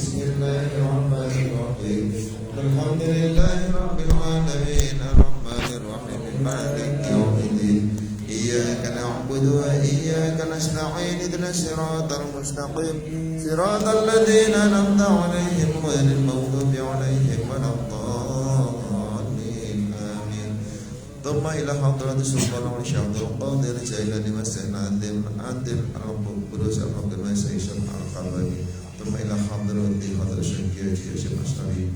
Bismillahirrahmanirrahim. Alhamdulillahi rabbil alamin arrahmanir rahim maliki yaumiddin. Iyyaka na'budu wa iyyaka nasta'in ihdinas siratal mustaqim siratal ladzina an'amta 'alaihim ghairil maghdubi 'alaihim waladdallin. Amin. ثم إلى حضرة السلطان والشهد القادر جاهل لمسجد عادل القدوس الحمد لله سيشرح القلب. ثم إلى حضرة الشيخ Haji Masari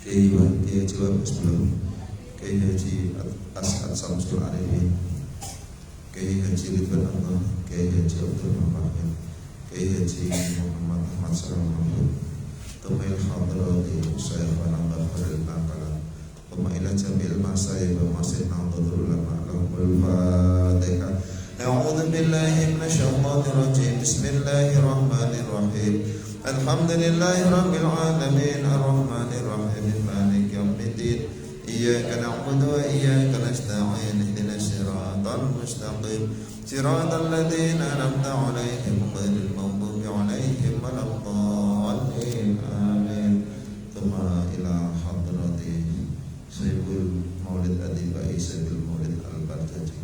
Kiai Jiwa Bismillah, Kiai Haji As'ad Samsul Arifin, Kiai Haji Ridwan Allah, Kiai Haji Abdul Rahman, Kiai Haji Muhammad Ahmad Salam Mahmud. ثم إلى حضرة Syekhana Baharul Naqalan. ثم إلى جميع المسايب ومسجد نهضة العلماء لهم الفاتحة. أعوذ بالله من الشيطان الرجيم. بسم الله الرحمن الرحيم. الحمد لله رب العالمين الرحمن الرحيم مالك يوم الدين. إياك نعبد وإياك نستعين اهدنا الصراط المستقيم صراط الذين أنعمت عليهم غير المغضوب عليهم ولا الضالين. آمين. ثم إلى حضرة Sayyidul Maulid Adibai Sayyidul Maulid Al-Barjaji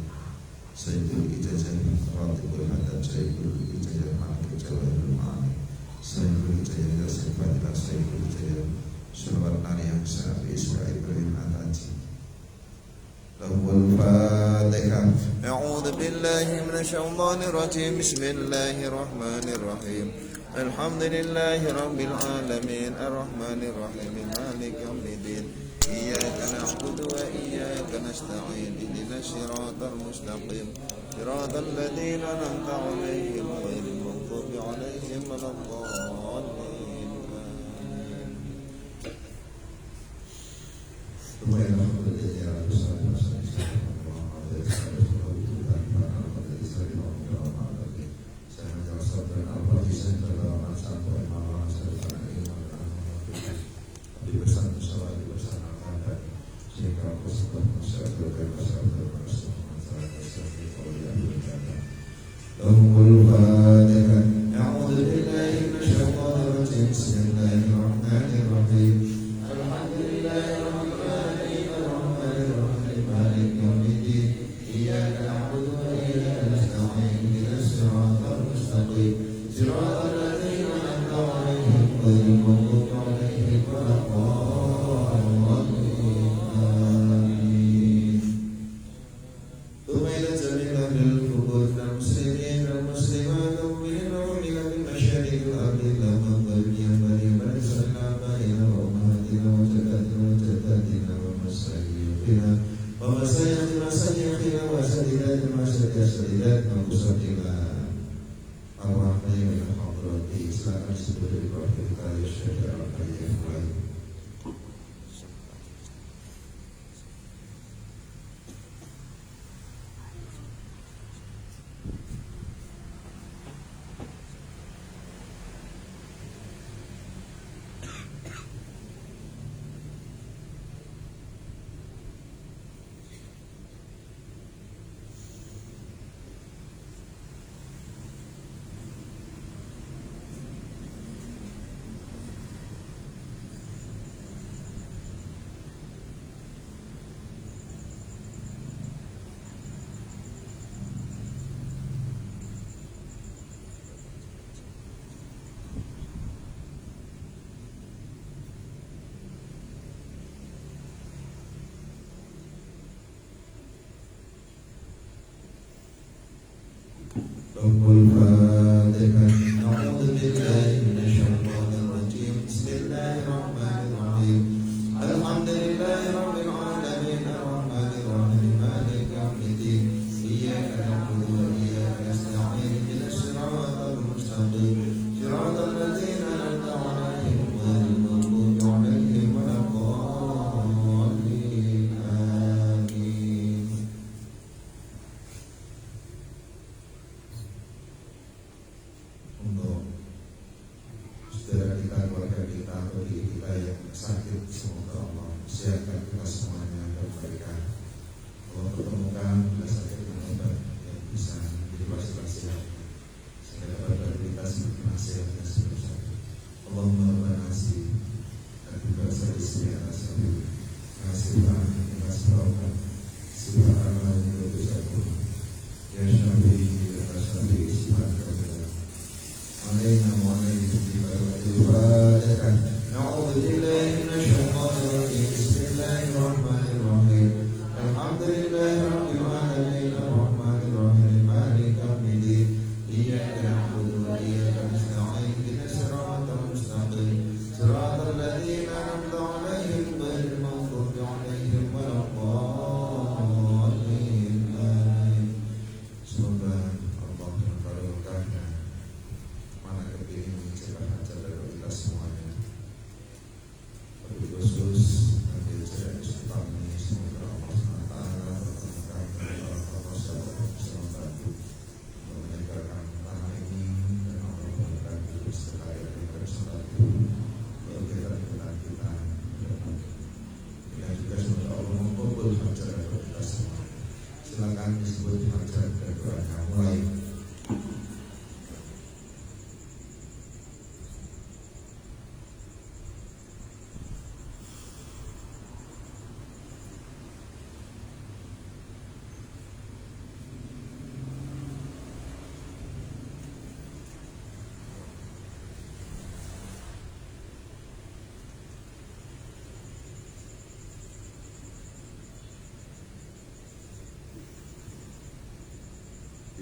Sayyidul Ijazah Ratibul Hadan Sayyidul Ijazah Malakul Jawahirul Ma'ani Sayyidul Ijazah Yasir Fadilah Sayyidul Ijazah Sulawat Nariyah Syafi Isra Ibrahim Ataji Lahumul Fatihah. A'udhu billahi minasyaitanir rajim. Bismillahirrahmanirrahim. Alhamdulillahi rabbil alamin arrahmanir rahim maliki yaumiddin. Iyyaka na'budu wa iyyaka nasta'in ihdinas siratal mustaqim siratal ladzina an'amta 'alaihim ghairil maghdubi 'alaihim waladdallin.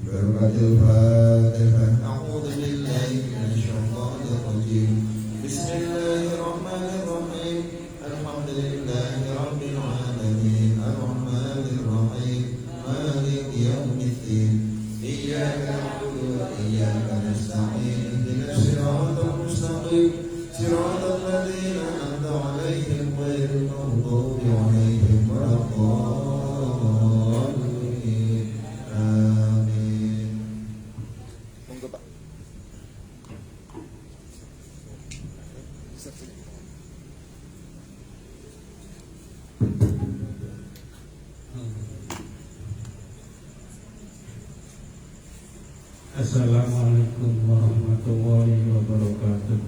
Al-Fatihah. A'udzu billahi minasyaitonir rajim. Bismillahirrahmanirrahim. Alhamdulillahi rabbil alamin. Ar-rahmanir rahim. Maliki yaumiddin. Iyyaka na'budu wa iyyaka nasta'in. Ihdinas siratal mustaqim. Siratal ladzina an'amta 'alaihim ghairil maghdubi 'alaihim waladdallin. Assalamualaikum warahmatullahi wabarakatuh.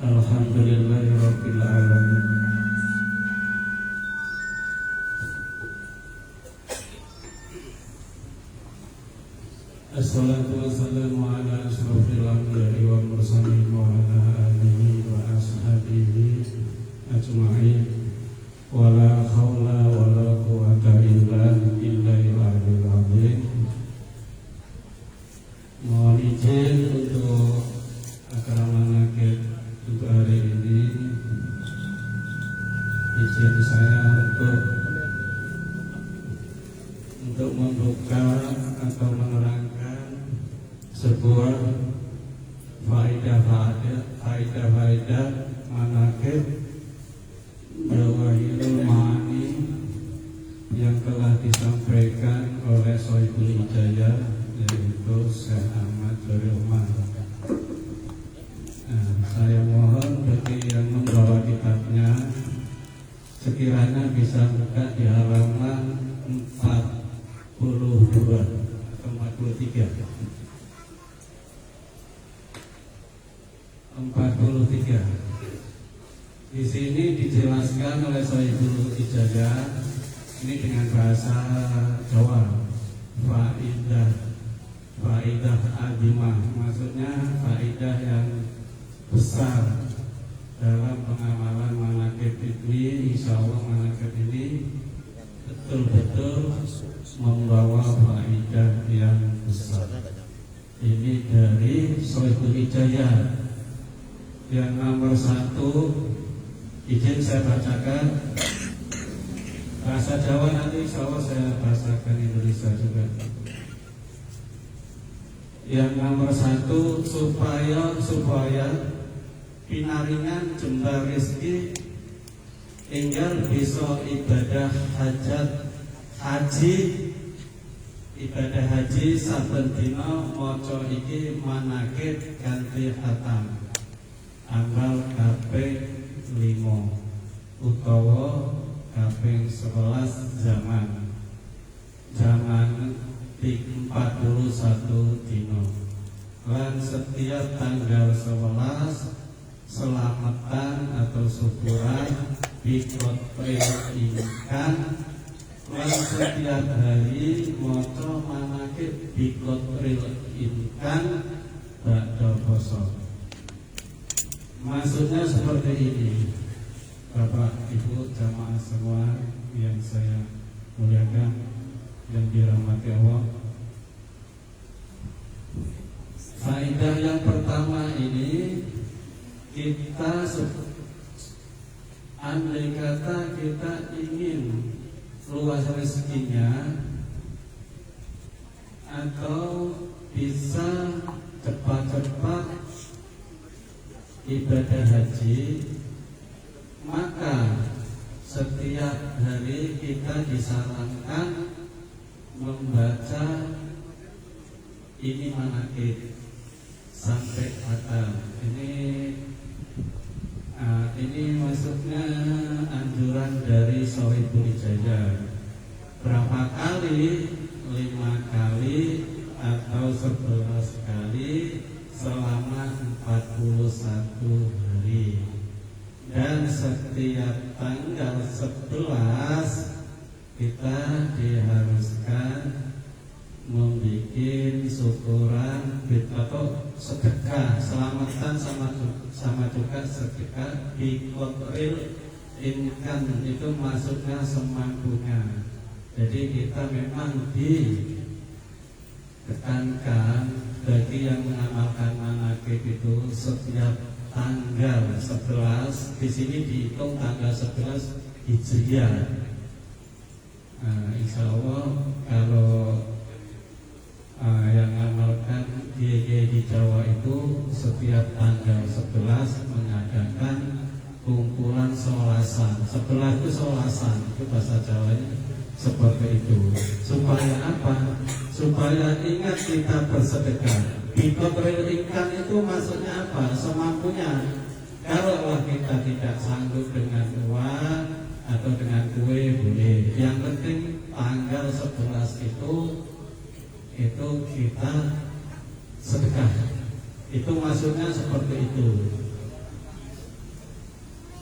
Alhamdulillahirabbil alamin. Assalatu wassalamu ala asyrafil anbiya'i wal mursalin wa ala alihi wa ashabihi ajma'in. Wala haula wala quwwata illa billahil azim. Mohon izin untuk acara manaqib untuk hari ini. Izin saya untuk membuka atau menerangkan sebuah faidah manaqib Jawahirul Ma'ani yang telah disampaikan oleh Sohibul Hidayah, yaitu Syekh Ahmad Dorihman. Saya mohon bagi yang membawa kitabnya sekiranya bisa buka di halaman 42 atau 43. 43. Di sini dijelaskan oleh Sohibul Hidayah ini dengan bahasa Jawa, faidah azimah, maksudnya faidah yang besar dalam pengamalan manaqib ini. Insya Allah manaqib ini betul-betul membawa faidah yang besar. Ini dari Sohibul Hidayah. Yang nomor 1, izin saya bacakan bahasa Jawa, nanti insya Allah saya bahasakan Indonesia juga. Yang nomor 1, supaya pinaringan jembar rezeki enggal bisa ibadah haji saben dina maca iki manaqib kanthi khatam anggal kaping 5 utawa kaping 11 zaman 41 dino, lan setiap tanggal 11 selamatan atau syukuran bikotri ikan, lan setiap hari maca manaqib bikotril inkan ba'da poso. Maksudnya seperti ini, Bapak Ibu jamaah semua yang saya muliakan, yang dirahmati Allah. Faedah yang pertama ini, kita andai kata kita ingin luas rezekinya atau bisa cepat-cepat ibadah haji, maka setiap hari kita disarankan membaca ini manakib sampai khatam. Ini maksudnya anjuran dari Shahibul Hijayah. Berapa kali? 5 kali atau 11 kali selama 41 hari. Dan setiap tanggal 11 kita diharuskan membuat syukuran atau sedekah selamatan sama juga sedekah bikotril inkan, itu maksudnya semampunya. Jadi kita memang ditekankan bagi yang mengamalkan manakib itu setiap tanggal 11, di sini dihitung tanggal 11 Hijriah. Insya Allah kalau yang mengamalkan di Jawa itu setiap tanggal 11 mengadakan kumpulan sholasan. 11 itu sholasan, itu bahasa Jawanya seperti itu. Supaya apa? Supaya ingat kita bersedekah. Bikotril ikan itu maksudnya apa? Semampunya. Kalau kita tidak sanggup dengan uang atau dengan kue boleh. Yang penting tanggal 11 itu kita sedekah. Itu maksudnya seperti itu.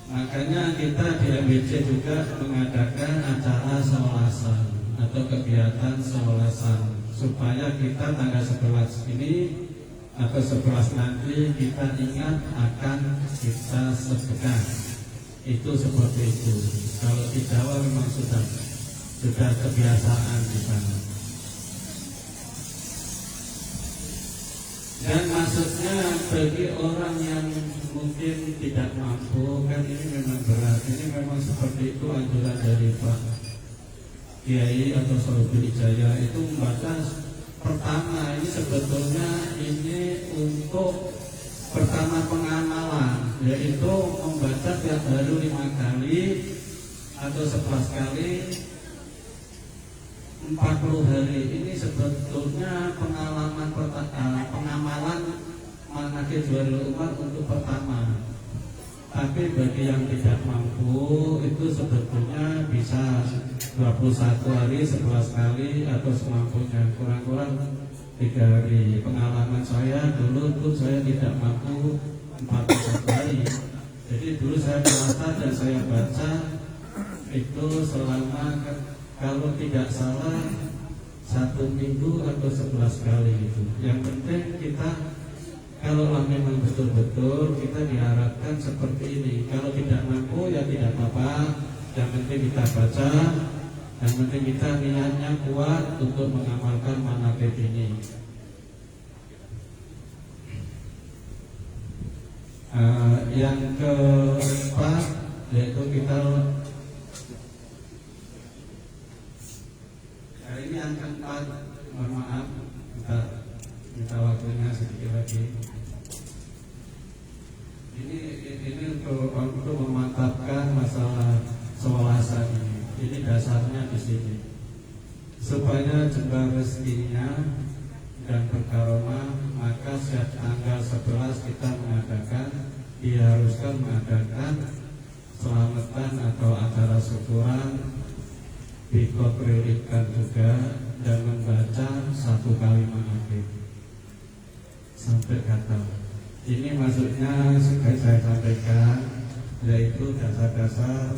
Makanya kita di MBC juga mengadakan acara sholasan atau kegiatan sholasan supaya kita tanggal 11 ini atau 11 nanti kita ingat akan kita sedekah. Itu seperti itu. Kalau di Jawa memang sudah kebiasaan di sana. Dan maksudnya bagi orang yang mungkin tidak mampu, kan ini memang berat. Ini memang seperti itu anjuran dari Pak Kiai atau Shahibul Hijayah itu membaca. Pertama ini sebetulnya ini untuk pertama pengamalan, yaitu membaca tiap hari 5 kali atau 11 kali 40 hari. Ini sebetulnya pengamalan manakib Jawahirul Ummah untuk pertama. Tapi bagi yang tidak mampu itu sebetulnya bisa 21 hari 11 kali atau semampunya, kurang-kurang 3 hari. Pengalaman saya dulu tuh saya tidak mampu 41 hari. Jadi dulu saya puasa dan saya baca itu selama, kalau tidak salah 1 minggu atau 11 kali gitu. Yang penting kita, kalau memang betul-betul kita diharapkan seperti ini. Kalau tidak mampu ya tidak apa-apa. Yang penting kita baca, yang penting kita niatnya kuat untuk mengamalkan manakib ini. Yang keempat yaitu kita ini yang keempat, mohon maaf, kita waktunya sedikit lagi. Ini untuk memantapkan masalah sholasan ini. Ini dasarnya di sini. Supaya jembar rezekinya dan berkaromah, maka setiap tanggal 11 kita diharuskan mengadakan selamatan atau acara syukuran bikotril ikan juga, dan membaca 1 kali manakib sampai khatam. Ini maksudnya sudah saya sampaikan, yaitu dasar-dasar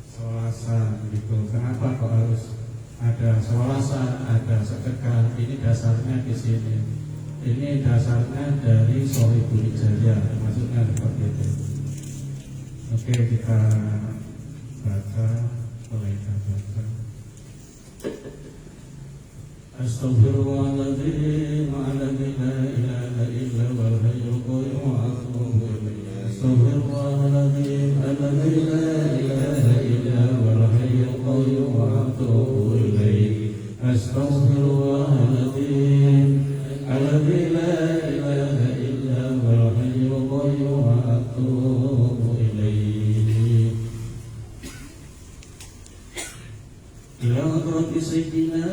sholasan gitu. Kenapa kok harus ada sewalasan, ada sedekah. Ini dasarnya di sini. Ini dasarnya dari Shahihul Hijayah, maksudnya seperti itu. Oke, kita baca, mulai kita baca. Astaghfirullahaladzim, alladzi la ilaha illa huwal hayyul qayyum wa atubu ilaih. Astaghfirullahaladzim, alladzi la ilaha illa huwal hayyul qayyum wa atubu ilaih. Astaghfirullahaladzim, alladzi la ilaha illa huwal hayyul qayyum wa atubu ilaih. Ila hadrati sayyidina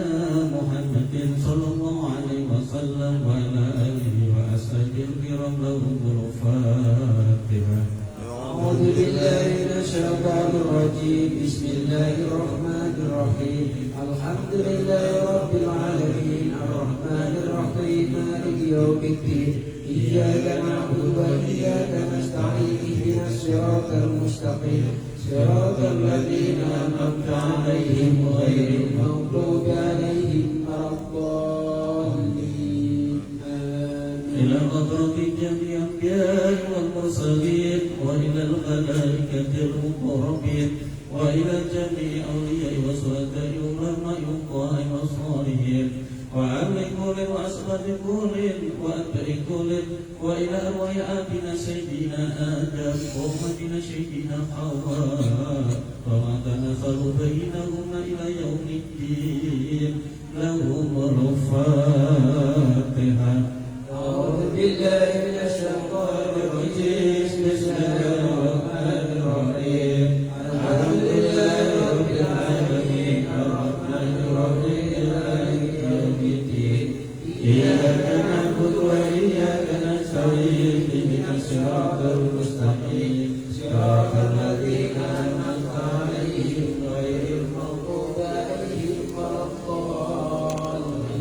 Muhammadin sallallahu alaihi wasallam wa ala alihi wa ashabihi kiram lahumul Fatihah. A'udzu billahi minasyaitonir rajim. Bismillahirrahmanirrahim. Alhamdulillahi rabbil alamin. Arrahmanir rahim. Maliki yaumiddin. Iyyaka na'budu wa iyyaka nasta'in. Ihdinas siratal mustaqim. Siratal ladzina an'amta 'alaihim ghairil maghdubi 'alaihim waladdallin. Ila hadrati jami'il anbiya'i wal mursalin wa ila al-malaikatil muqarrabin wa ila jami'i awliya'i wa shuhada'i ulama'i wa salihin wa amli kullin wa ashabi kullin wa atba'i kullin wa ila arwahi abina sayyidina Adam wa ummatina sayyidina Hawa wa ma tanassalu bainahuma ila yaumiddin lahumul Fatihah. A'udzu billahi minasyaitonir rajim. Bismillahirrahmanirrahim. Alhamdulillahi rabbil alamin. Arrahmanir rahim. Maliki yaumiddin. Iyyaka na'budu wa iyyaka nasta'in. Ihdinas siratal mustaqim. Siratal ladzina an'amta 'alaihim ghairil maghdubi 'alaihim waladdallin.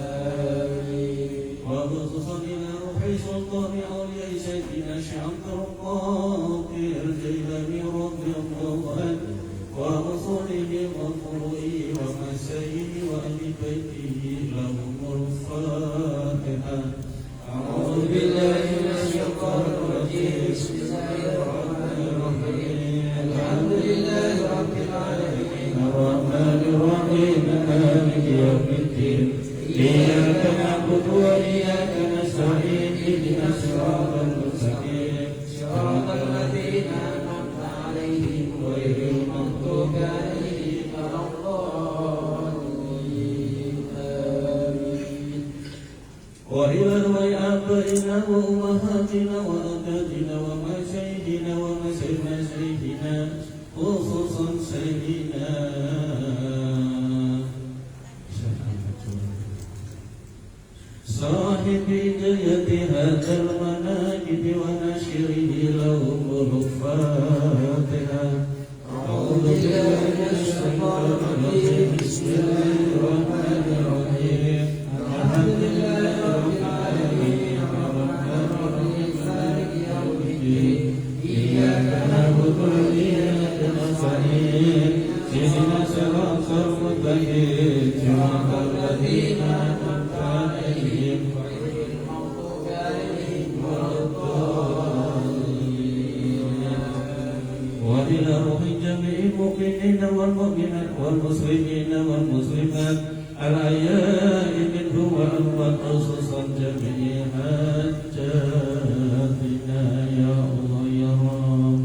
Amin. وخصوصا إلى روح سلطان أولياء سيدنا شعب القاضي الجيلاني رضي الله عنه ورسوله وفروعه ومسائه وأهل بيته لهم الفاتحة. أعوذ بالله من الشيطان الرجيم. بسم الله الرحمن الرحيم. الحمد لله رب العالمين. الرحمن الرحيم مالك يوم الدين إياك نعبد وإياك نستعين اهدنا الصراط المستقيم صراط الذين أنعمت عليهم غير المغضوب عليهم ولا الضالين. آمين. وإلى آبائنا وأمهاتنا وأجدادنا ومشايخنا ومشايخنا خصوصا سيدنا صاحب جيد هذا المناجد ونشره لهم الفاتحة. أعوذ بالله من الشيطان الرجيم. بسم الله الرحمن الرحيم. الحمد لله رب العالمين. الرحمن الرحيم. مالك يوم الدين. إياك نعبد وإياك نستعين. اهدنا الصراط المستقيم صراط الذين أنعمت عليهم غير المغضوب عليهم ولا الضالين. وإلى روح جميع المؤمنين والمؤمنات والمسلمين والمسلمات الأحياء منهم والأموات خصوصا جميع حاجاتنا يا الله يا رب.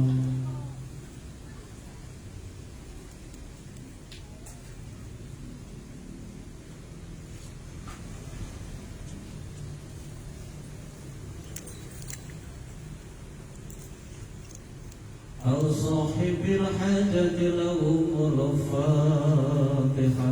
أو صاحب الحاجة لهم الفاتحة.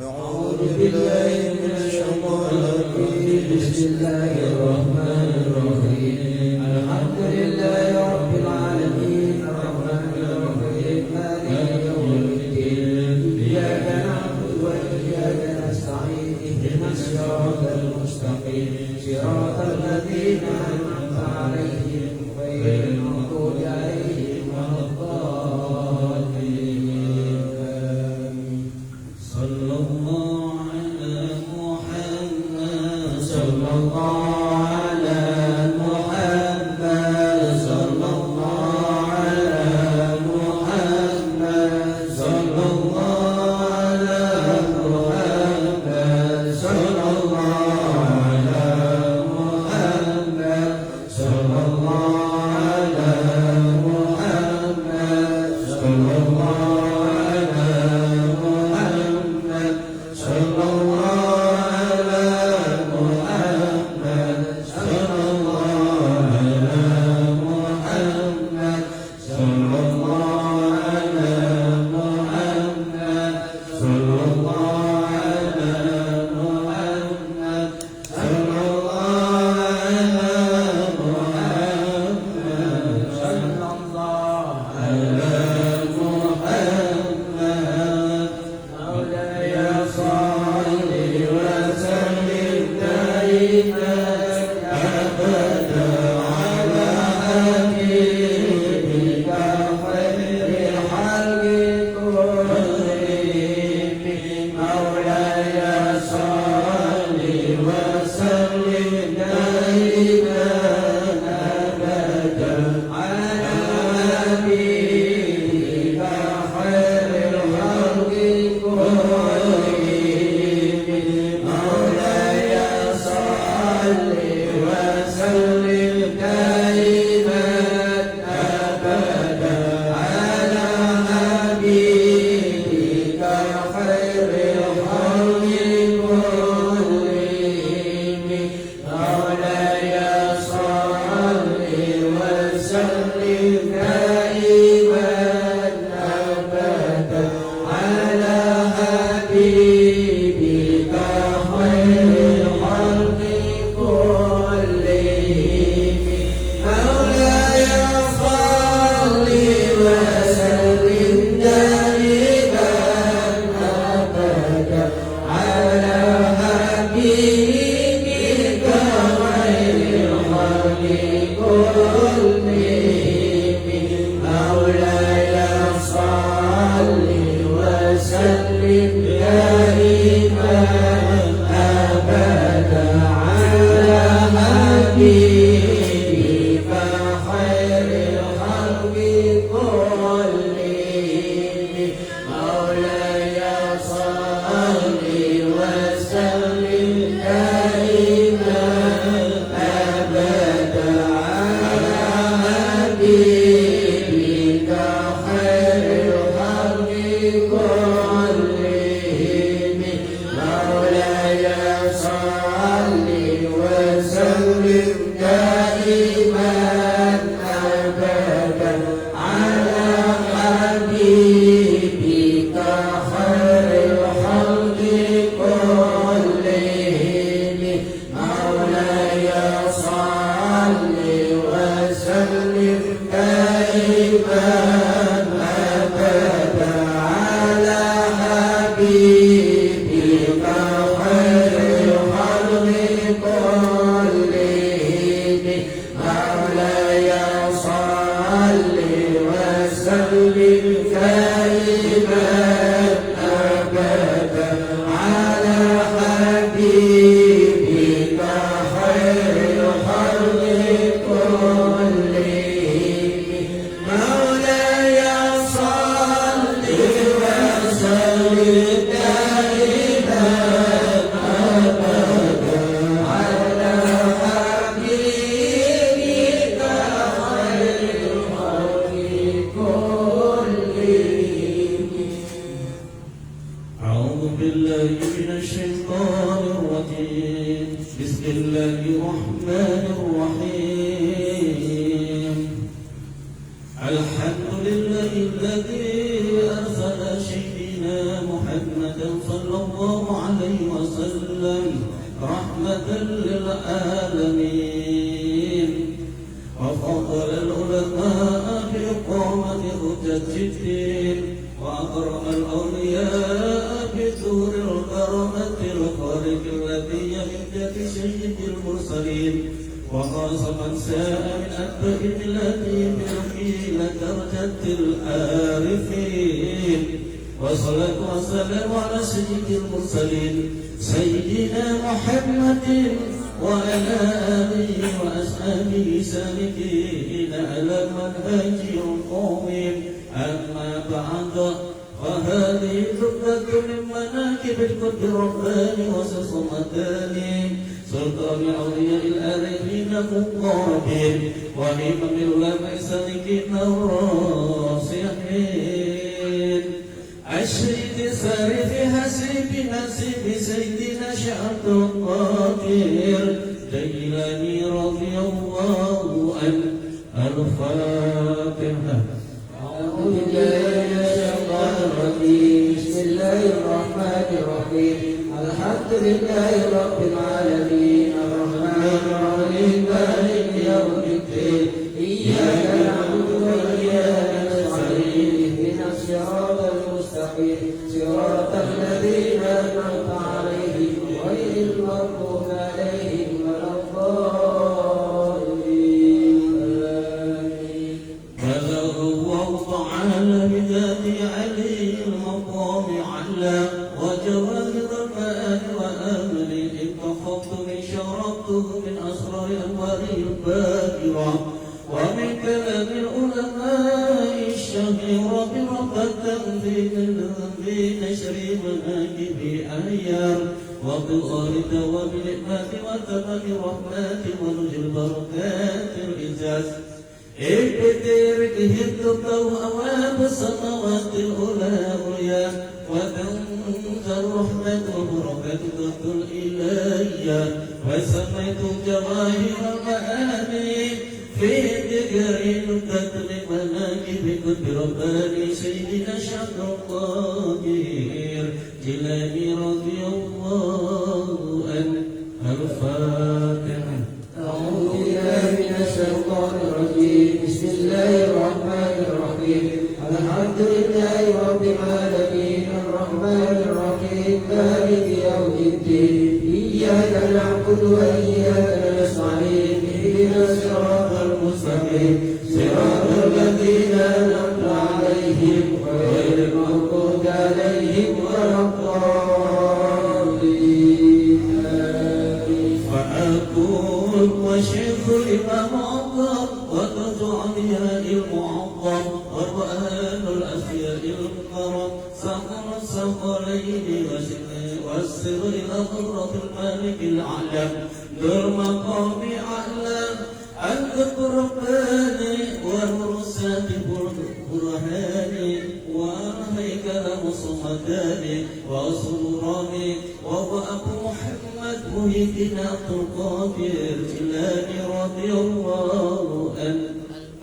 أعوذ بالله من الشيطان الرجيم. بسم الله الرحمن الرحيم. الحمد لله رب العالمين. الرحمن الرحيم. مالك يوم الدين. إياك نعبد وإياك نستعين. اهدنا الصراط المستقيم. صراط الذين أنعمت عليهم غير المغضوب عليهم ولا الضالين. والسلام على سيد المرسلين سيدنا محمد وعلى آله وأصحابه سالكين على المنهج القويم. أما بعد فهذه جملة من مناكب القطب الرباني وسلطان سلطان أولياء العارفين القربين وإمام العلماء السالكين الراسخين. الشريط الساري في حسب نسيب سيدنا شعب القادر جيلاني رضي الله عنه. الفاتحة. أعوذ بالله من الشيطان الرجيم. بسم الله الرحمن الرحيم. الحمد لله رب العالمين الرحمن الرحيم مالك يوم الدين إياك نعبد وإياك نستعين اهدنا الصراط المستقيم صراط الذين أنعمت عليهم غير المغضوب عليهم ولا الضالين. بلغ الله تعالى بذاته علي المقام على وجواهر المآل وآمل إن تخفت من شربته من أسرار أنواره الباهرة ومن كلام العلماء الشهيرة بركة في نشر مناكب أيار وبظهر دوام النعمات وتمام الرحمات ونزل البركات الإعزاز. ابتدرك هدك وأواب السماوات الأولى عليا وتنزل الرحمة وبركة الإلهية وسميت جواهر المعاني في ذكر القدر مناكب قدر رباني سيدنا شعب القادر جيلاني رضي الله عنه. الفاتحة. أعوذ بالله من الشيطان الرجيم. بسم الله الرحمن الرحيم. الحمد لله رب العالمين الرحمن الرحيم مالك يوم الدين إياك نعبد وإياك نستعين اهدنا الصراط المستقيم صراط الذين أنعمت عليهم غير المغضوب عليهم ولا الضالين. فأقول وشيخ الإمام عطار وقد علياء المعظم وقرآن الأشياء الكرم سقر الثقلين والسر إلى قدرة الملك الأعلم در مقام أعلم القطب الرباني والرسات برهاني والهيكل مصمداني وسروراني وهو أبو محمد مهيدنا عبد القادر جيلاني رضي الله عنه.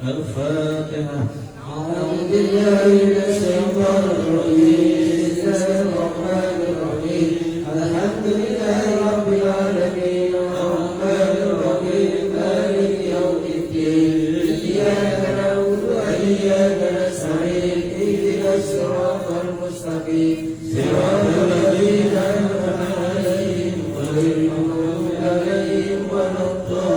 الفاتحة. أعوذ بالله من الشيطان الرجيم. بسم الله الرحمن الرحيم. الحمد لله رب العالمين الرحمن الرحيم مالك يوم الدين إياك نعبد وإياك نستعين اهدنا الصراط المستقيم صراط الذين أنعمت عليهم غير المغضوب عليهم ولا الضالين.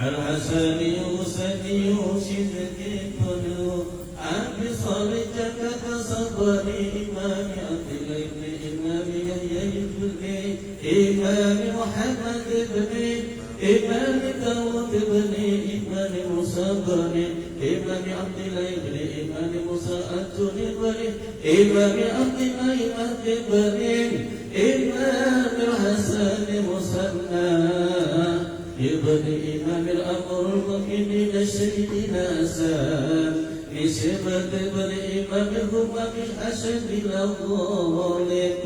الحسني وسني وشدك الطلوع عبد صالحك كصبري إمام عبد الابن إمام يحيى بن إمام محمد بن إمام داود بن إمام موسى بن إمام عبد الله بن إمام موسى الجني بن إمام عبد الله بن إمام الحسن مسنى ابن إمام الأمر المكين سيدنا سام بسبب ابن إمام الهمام الحسن الغالب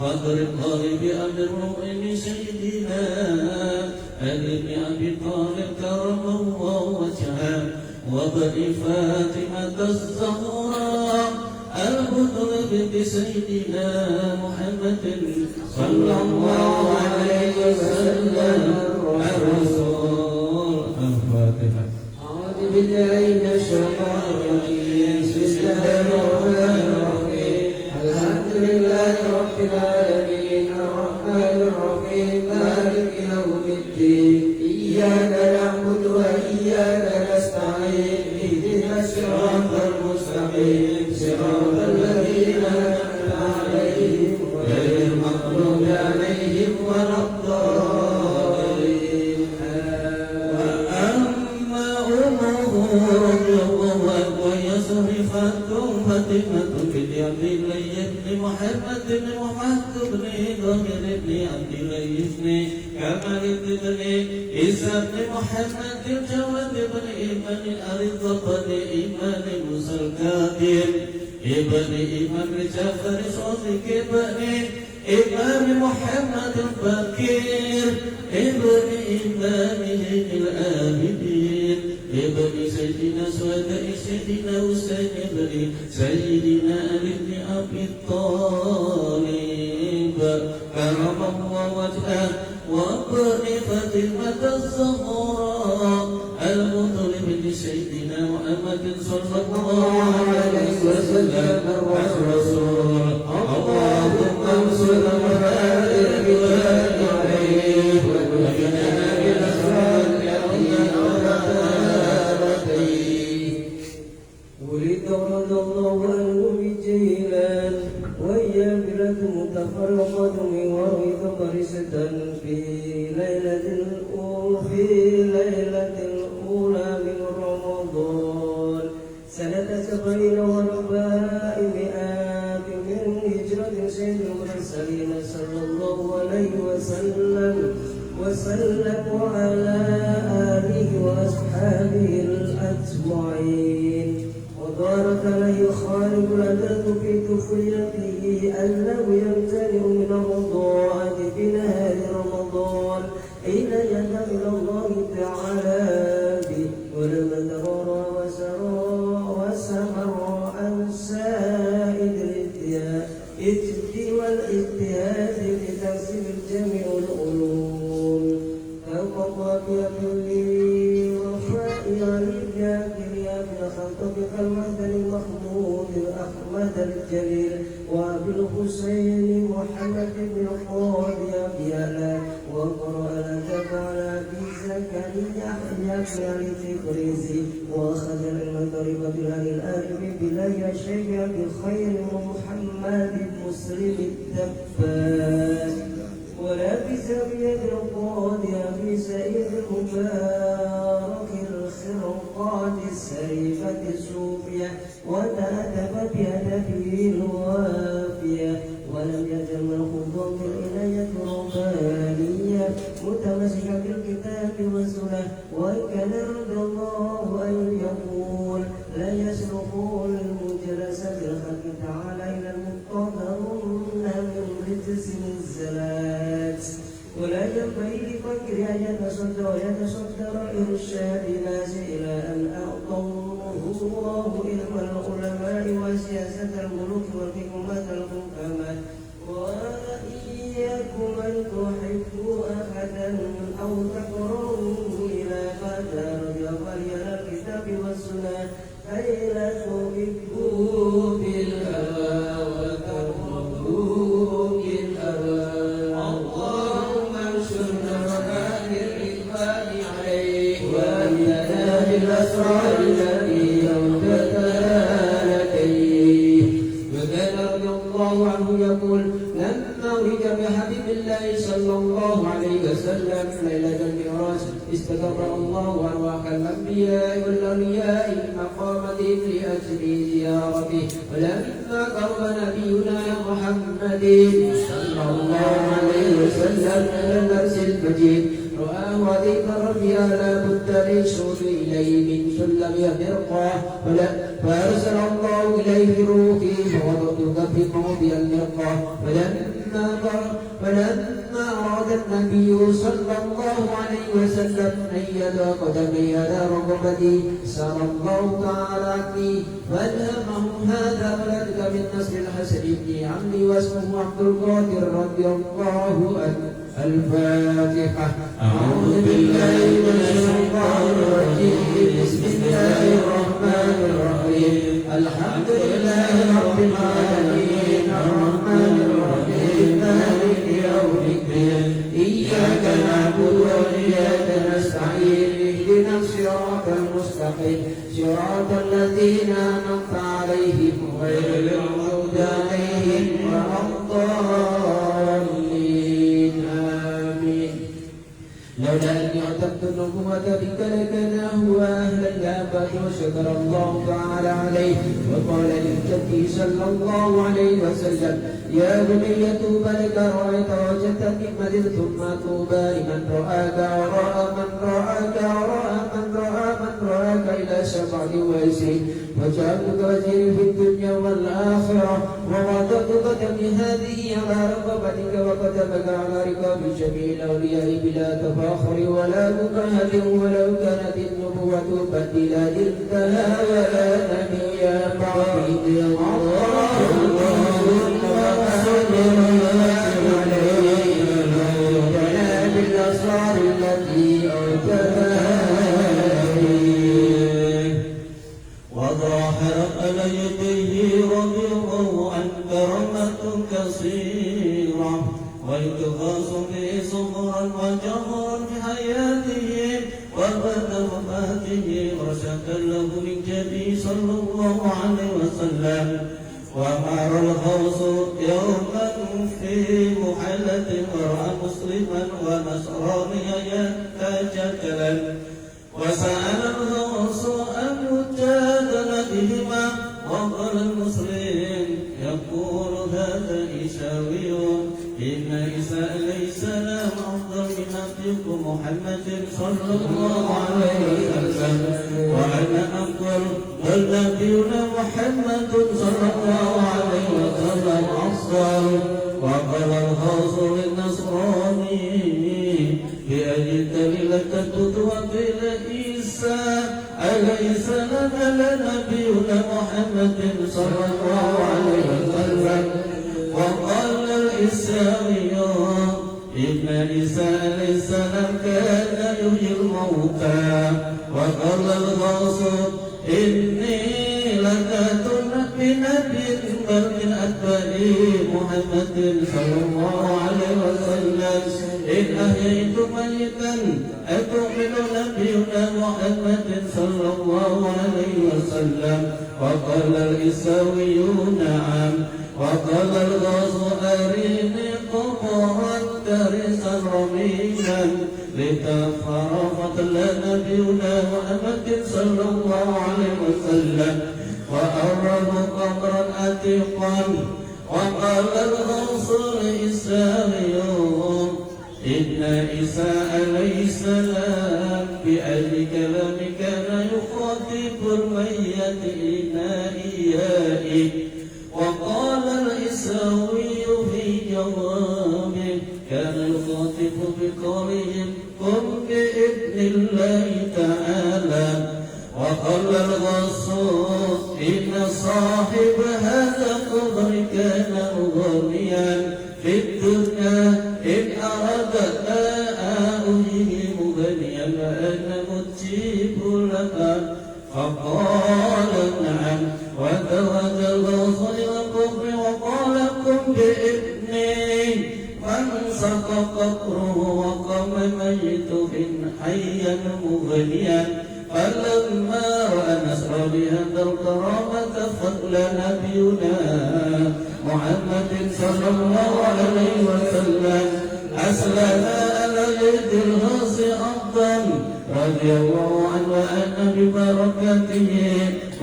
قدر الغالب أمر المؤمن سيدنا علي بن أبي طالب كرم الله وجهه وبن فاطمة الزهراء المطلب بسيدنا محمد صلى الله عليه وسلم الرسول. الفاتحة. أعوذ بالله من الشيطان الرجيم. بسم الله الرحمن الرحيم. الحمد لله رب العالمين الرحمن الرحيم مالك يوم الدين إياك نعبد وإياك نستعين اهدنا الصراط المستقيم صراط الذين أنعمت عليهم غير المغضوب طاهر بن عبد الله بن كمال بن عيسى بن محمد الجواد بن إيمان الأرض بن إيمان موسى الكاظم ابن إمام جعفر الصادق ابن إمام محمد البكير ابن إمام العابدين ابن سيدنا سواد سيدنا حسين ابن سيدنا علي بن أبي طالب كرم الله وجهه وابن فاطمة الزهراء المطلب لسيدنا محمد صلى الله عليه وسلم الرسول اللهم انصر هذه الرجال عليه وبنا بالاسرار ولد رضي الله عنه بجيلان وهي بلاد متفرقة من ورد فرسة في ليلة الأولى من رمضان سنة 740 من هجرة سيد المرسلين صلى الله عليه وسلم وعلى آله وأصحابه الأجمعين ودارت عليه خالق العدد في طفولته أنه يمتنع من الرضاعة في نهار رمضان حين يدعو إلى الله تعالى به ولما ترى وسمر عن سائد والاجتهاد لتحصيل جميع العلوم فقضى بكل وفاء خلطة المهدل المحمود أحمد الجليل وأبي الحسين محمد بن القاضي أبيالا وقرأ الأدب على أبي زكريا يحيى بن علي التبريزي وأخذ العلم طريقة الأهل الآلف بلاي الشيخ أبي الخير ومحمد مسلم الدباس ولابس بيد القاضي أبي سعيد المبارك الخرقات السريفة الصوفية وتأدب بأدبه الوافية ولم يزل ملحوظا بالعناية الربانية متمسكا بالكتاب والسنة وإن كان رضي الله أن يقول لا يسلك للمجلسة بالخلق تعالى إلى المقتضرون من رجس الزلات ولا ينبغي لفكر أن يتصدر إرشاد الناس إلى أن أعطوه الله علم العلماء وسياسة الملوك وحكمة الحكماء وإياكم أن تحبوا أحدا أو تكرهوه إلى قدر فليرى الكتاب والسنة كي لا تحبوا بالهوى وتكرهوا بالهوى اللهم انصرنا وكافر الإخوان عليه وأننا بالأسرار التي أوجدتها لديه وكان رضي الله عنه يقول لما ولد بحبيب الله صلى الله عليه وسلم ليلة المعراج استقر الله أرواح الأنبياء والأولياء المقامة لأجل زيارته ولما قرب نبينا محمد صلى الله عليه وسلم إلى النفس المجيد رآه وذكر ربي لا بد ليشوط إليه من سلم مرقاه فأرسل الله إليه روحي فوضعتك في موضع المرقاه فلما أراد النبي صلى الله عليه وسلم أن يدع قدمي على ركبتي سأل الله تعالى عني فألهمه هذا ولدك من نسل الحسن بن عمي واسمه عبد القادر رضي الله عنه. الفاتحة. أعوذ بالله من الشيطان الرجيم. بسم الله الرحمن الرحيم. الحمد لله رب العالمين الرحمن الرحيم مالك يوم الدين إياك نعبد وإياك نستعين اهدنا الصراط المستقيم صراط الذين أنعمت عليهم غير المغضوب عليهم ولا الضالين آمين. لولا أني أعتقد النبوة بك لكان هو أهل الآباء وشكر الله تعالى عليه وقال للنبي صلى الله عليه وسلم يا بني طوبى لك رأيت وجدت نعمة ثم طوبى لمن رآك ورأى من رآك ورأى من رأى من رآك إلى شفاعة وجهك وجعلتك وزيري في الدنيا والآخرة ووضعتك جميع هذه على رقبتك وكتبك على رقاب جميع الأولياء بلا تفاخر ولا مكره ولو كانت النبوة بدلا للتها ولا نبيا بعد بالأسرار التي أوتها وظاهر على يديه رضي الله عنه كرامة كثيرة ويتغاص به صغرا وجهرا في حياته وبعد وفاته رشدا له من جدي صلى الله عليه وسلم وأمر الغوث يوما في محلة ورأى مسلما ونصرانيا يتجادلان وسأل الغوث أن يجادل بهما وقال المسلم يقول هذا عيساوي إن عيسى ليس له أفضل من نبيكم محمد صلى الله عليه وسلم وأنا أقول بل نبينا محمد صلى الله عليه وسلم أفضل وقال الغوث للنصراني بأي دليل تتوكل عيسى أليس لنا نبينا محمد صلى الله عليه وسلم وقال العيساوي إن عيسى عليه السلام كان يحيي الموتى وقال الغوث إني لذات بنبي بل من أتباع محمد صلى الله عليه وسلم إن أحييت ميتا أتؤمن نبينا محمد صلى الله عليه وسلم وقال العيساوي نعم وقال الغوث أريني قبرا ترسا رميما لتفرقت لنا نبينا محمد صلى الله عليه وسلم وأراه قبرا عتيقا وقال الغوث العيساوي إن عيسى عليه السلام بأي كلام كان يخاطب الميت إيائي وقال العيساوي في جوابه كان يخاطب بقولهم قم بإذن الله تعالى وقال الغوث إن صاحب هذا القبر كان غنيا في الدنيا إن أراد أهله مغنيا فأنا مجيب لك فقال نعم وذهب الغوث إلى القبر وقال قم بإذني فانسق قبره وقام ميت حيا مغنيا فلما رأى نصر بهذا الكرامة فضل نبينا محمد صلى الله عليه وسلم أسلم على يد الغوث أفضل رضي الله عنه وأن ببركاته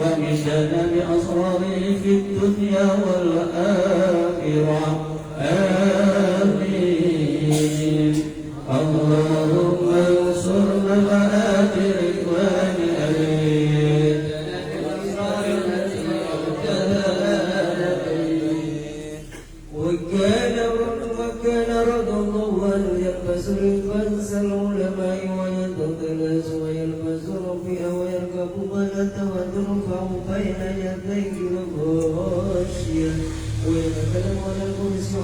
ومشانا بأسراره في الدنيا والآخرة آمين اللهم انصرنا وآتي رضوان أمين وكان رضا الله أن يلبس الفرس العلماء وينطق الناس ويلبس ربيع ويركب بلة وترفع بين يديه الغاشية ويتكلم على الكرسي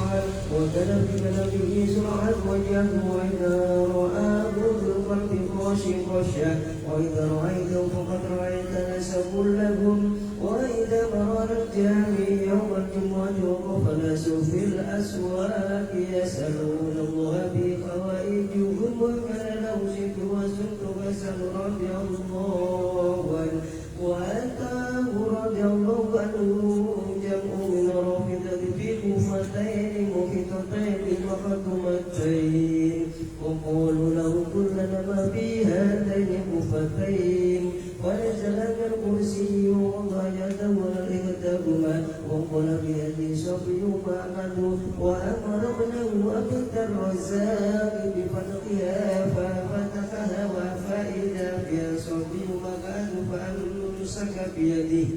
وكان في كلامه سرعة وجهه وإذا رآه بالقلب خاشع وإذا رأيته فقد رأيت الناس كلهم وإذا مر الجامع يوم الجمعة وقف الناس في الأسواق يسألون الله بحوائجهم وكان له ست وسلت فسأل رضي الله عنه وأتاه رضي الله عنه جمع من رافضة في كوفتين مخطتين وخطمتين وقالوا له كلنا ما في هاتين الكوفتين ونزل من الكرسي ووضع يده على الكتاب لهما وقال بأبي صبي معه وأمر ابنه أبي الرزاق بفتحها ففتحها فإذا بها صبي معه فأمسك بيده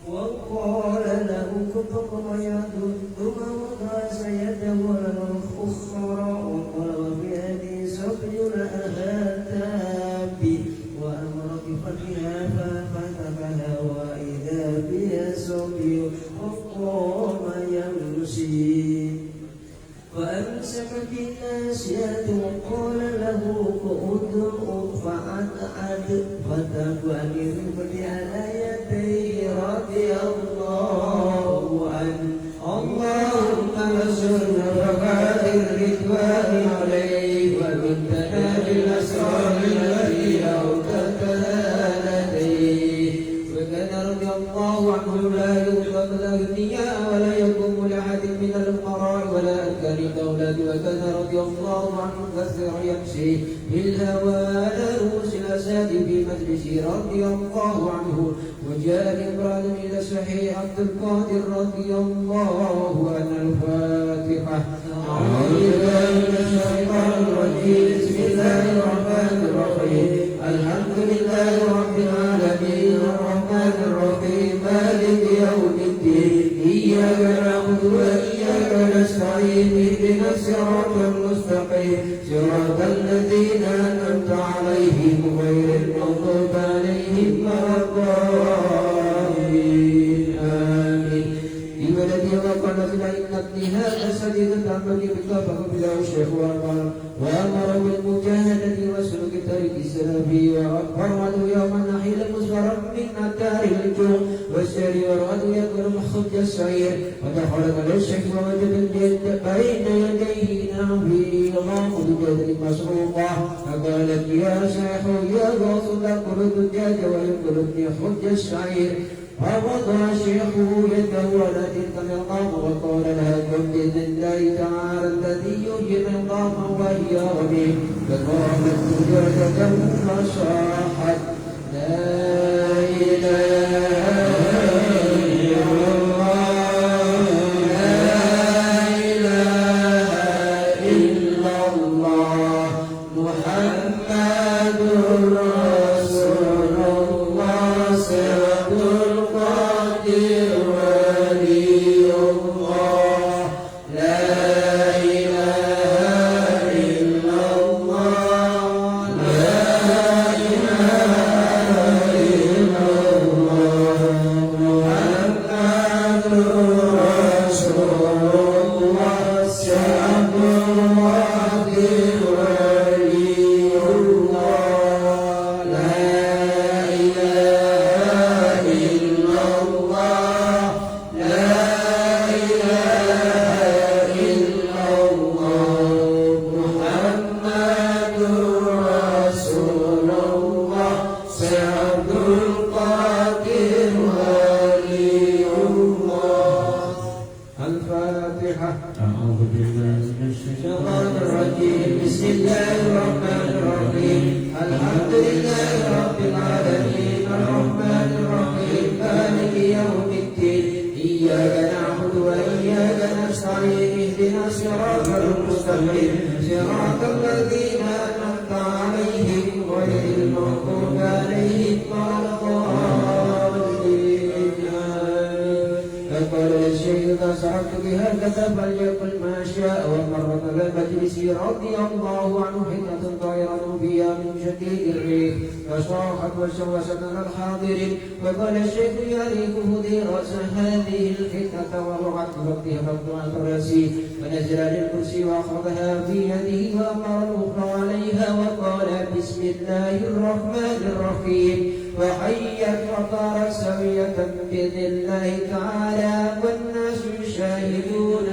وقال له كتب يده ثم وضع يده على الأخرى وقال وبأبي صبي لها تابي وأمر بفتحها ففتحها وإذا بها صبي وقام يمشي فأمسك بالناسية وقال له ادع فأقعد فتبعني رفدي على يديه رضي الله عنه اللهم نصرنا وقال الرضوان عليه ومنتنا بالأسرار التي أوتتها لديه وكان رضي الله عنه لا يطلق الأغنياء ولا يقوم لأحد من الفقراء ولا أركان الدولة وكان رضي الله عنه كثير يمشي بالهوى على رؤوس الأساد في مجلسه رضي الله عنه وجاء امرأة إلى صحيح عبد القادر رضي الله عنه الفاتحة أعوذ بالله من الشيطان الرجيم بسم الله الرحمن الرحيم الحمد لله رب العالمين الرحمن الرحيم مالك يوم الدين إياك نعبد وإياك نستعين اهدنا الصراط المستقيم صراط الذين أنعمت عليهم غير المغضوب عليهم ولا الضالين آمين في بلدي وقال إن ابني هذا سديد تعمل بالطبع بلا الشيخ وأمر بالمجاهدة وسلوك الطريق السلفي وأخبره يوم النحيل مصبرا من نتار الجوع والسير ورأت يكون محصد السعير ودخل على الشيخ ووجد الجد بين يديه نعمه الله بجد مسروقة فقالت يا شيخ يا غوث لا قلت الجاد ويقلبني حج السعير فوضع الشيخ يده على تلك العظام وقال لها كن بإذن الله تعالى الذي يحيي العظام وهي رميم فقامت مجردة فصاحت لا إله إلا الله لا إله إلا الله محمد رسول الله سيد القادر ولي الله لا إله إلا الله لا إله إلا الله محمد رسول الله سيد القادر ولي الله لا إله إلا الله لا إله إلا الله محمد رسول الله سيد القادر ولي الله الفاتحة أعوذ بالله من الشيطان الرجيم بسم الله الرحمن الرحيم الحمد لله رب العالمين الرحمن الرحيم مالك يوم الدين إياك نعبد وإياك نستعين اهدنا الصراط المستقيم صراط الذين أنعمت عليهم غير المغضوب عليهم ولا الضالين فقال الشيخ إذا صعدت بهذا فليقل ما شاء ومر على المجلس رضي الله عنه حنة طائرة فيها من شديد الريح فصاحت وشوشت على الحاضرين فقال الشيخ يا ريت هدي رأس هذه الفتنة ورعت بوقتها موضوع الرأسي فنزل للكرسي وأخذها في يده وأمر الأخرى عليها وقال بسم الله الرحمن الرحيم وحيت وطارت سوية بإذن الله تعالى والناس يشاهدون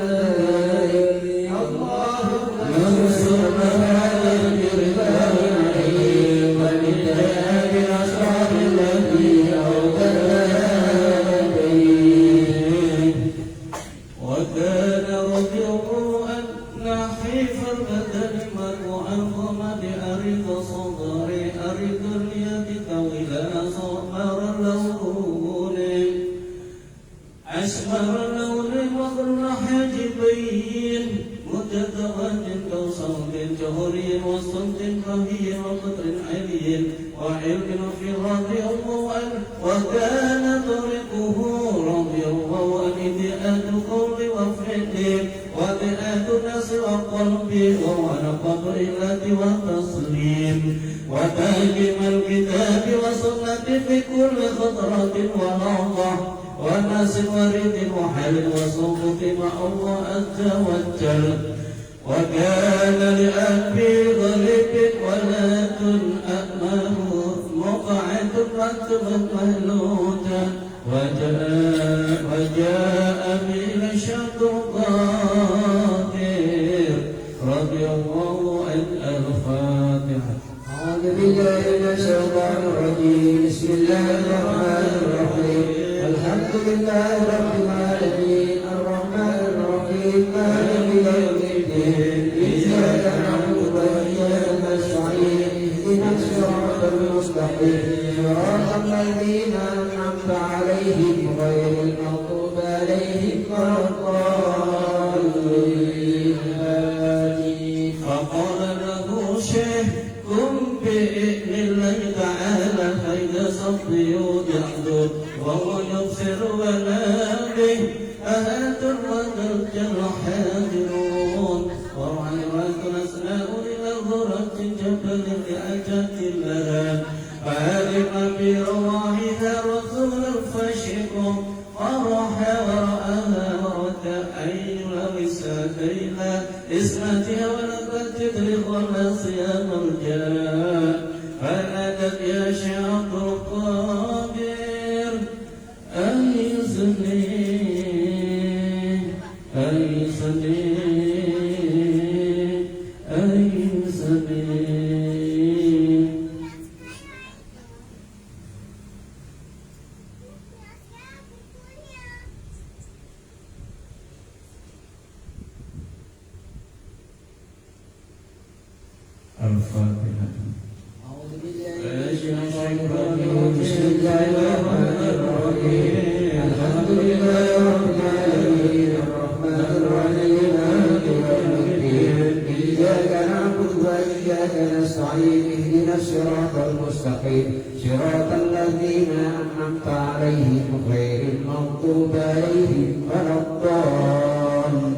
اللهم انصرنا على الرضا عليه ومنها بالأسرار التي أوتها لديه وكان رجل أن حيف البدن وأنظم بأرض صدري أرض اليد طويلا صغر اللون واد كوصوت جهري وصوت خفي وقطر علي وعلم في الرضي الله عنه وكان طريقه رضي الله عنه مئات قول وفعل ومئات نص وقلب وعلى قبر الله وتصليم وتهجم الكتاب وسنة في كل خطرة ولحظة وناس ورد وحل وصوت مع الله عز وجل وكان لأبي غلب ولد أمه مقعد مكتوب مهلوجا وجاء من الشقاقير رضي الله عن الفاتحة. أعوذ بالله من الشيطان الرجيم. بسم الله الرحمن الرحيم. الحمد لله رب العالمين الرحمن الرحيم مالك يوم الدين إياك نعبد وإياك نستعين اهدنا الصراط المستقيم صراط الذين أنعمت عليهم غير المغضوب عليهم ولا الضالين آمين. فقال له شيخ قم بإذن الله تعالى فإذا صدي يحضر وهو يبصر ونابه أهات وذلك الحاضرون وروعات أسماء إلى ذرة جبل لعجة لها فعلم برواحها رسول الفشق فرح ورآها ورد أي لوساتيها اسمتها ولقد تدرك الناصية مرجاء فنادت يا شعب القادر أيسني أيسني أيسني. الفاتحة. أعوذ بالله من الشيطان الرجيم. بسم الله الرحمن الرحيم. الحمد لله رب العالمين الرحمن الرحيم مالك يوم الدين إياك نعبد وإياك نستعين اهدنا الصراط المستقيم صراط الذين أنعمت عليهم غير المغضوب عليهم ولا الضالين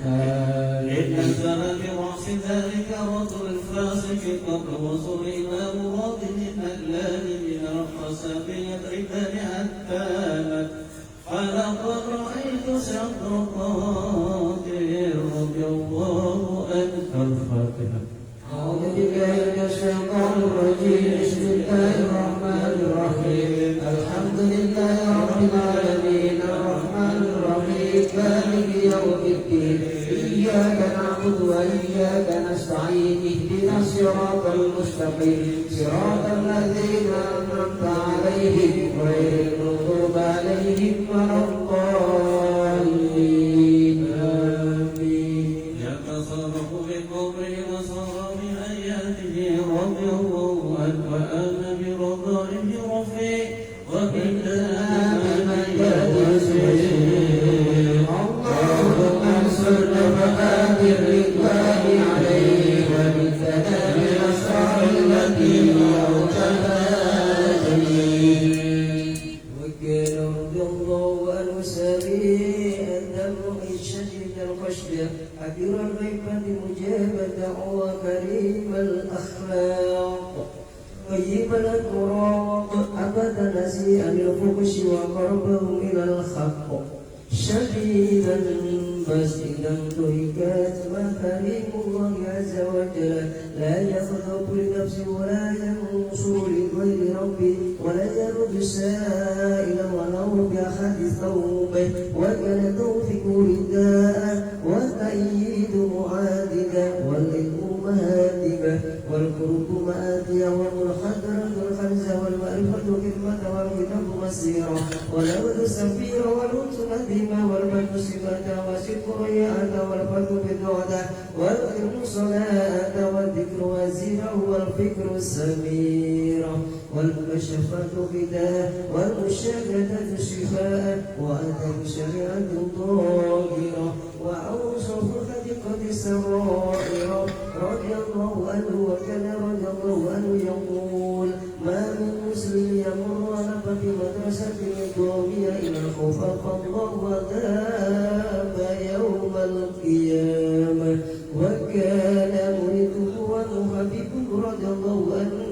آمين. نزل برأس ذلك رجل الفاسق قبل وصول إلى مراده أهلان من الرحساب يضربان حتى مات فلقد رأيت صدر قادر رضي الله عنه. الفاتحة. أعوذ بالله من الشيطان الرجيم. بسم الله الرحمن الرحيم. الحمد لله رب العالمين الرحمن الرحيم مالك يوم الدين إياك نعبد وإياك نستعين اهدنا الصراط المستقيم صراط الذين أنعمت عليهم غير المغضوب عليهم ولا الضالين آمين. يتصرف بقبره وصار من آياته رضي الله عنه وآن برضائه رفيق وبالله من يهديه. اللهم انصرنا فآت الرضوان عليه ومن ثناء الأسرار التي أوجبها جميل. وكان رضي الله عنه سبيل الدم الشديد القشد حبير الغيبة مجاب الدعوى كريم الأخلاق طيب الأوراق أبدا نسيئا الفحش وقربه إلى الحق شديدا بسيطا تهكات مكارم الله عز وجل لا يخلق لنفسه ولا ينصر لغير ربه ولا يرد السائل ولو بأحد ثوبه وكان توفيق رداء والتأييد معاددا والإثم مهاتبه والقرب مآتيا والمنحدرة والخنزة والمعرفة كلمة والكتاب مسيرة والأبد السفير والأنس نديمة والبدء صفة وصدق رياءة والفتح بالدعاء والعلم صلاة والذكر وزيرة والفكر السميرة والمشفة غداء والمشاهدة شفاء وأدب شريعة ظاهرة وأوصف الخلق وصدقت السرائر رضي الله عنه وكان رضي الله عنه يقول ما من مسلم يمر على باب مدرسة قومية إلا خفق الله وتاب يوم القيامة وكان مريده ومحبب رضي الله عنه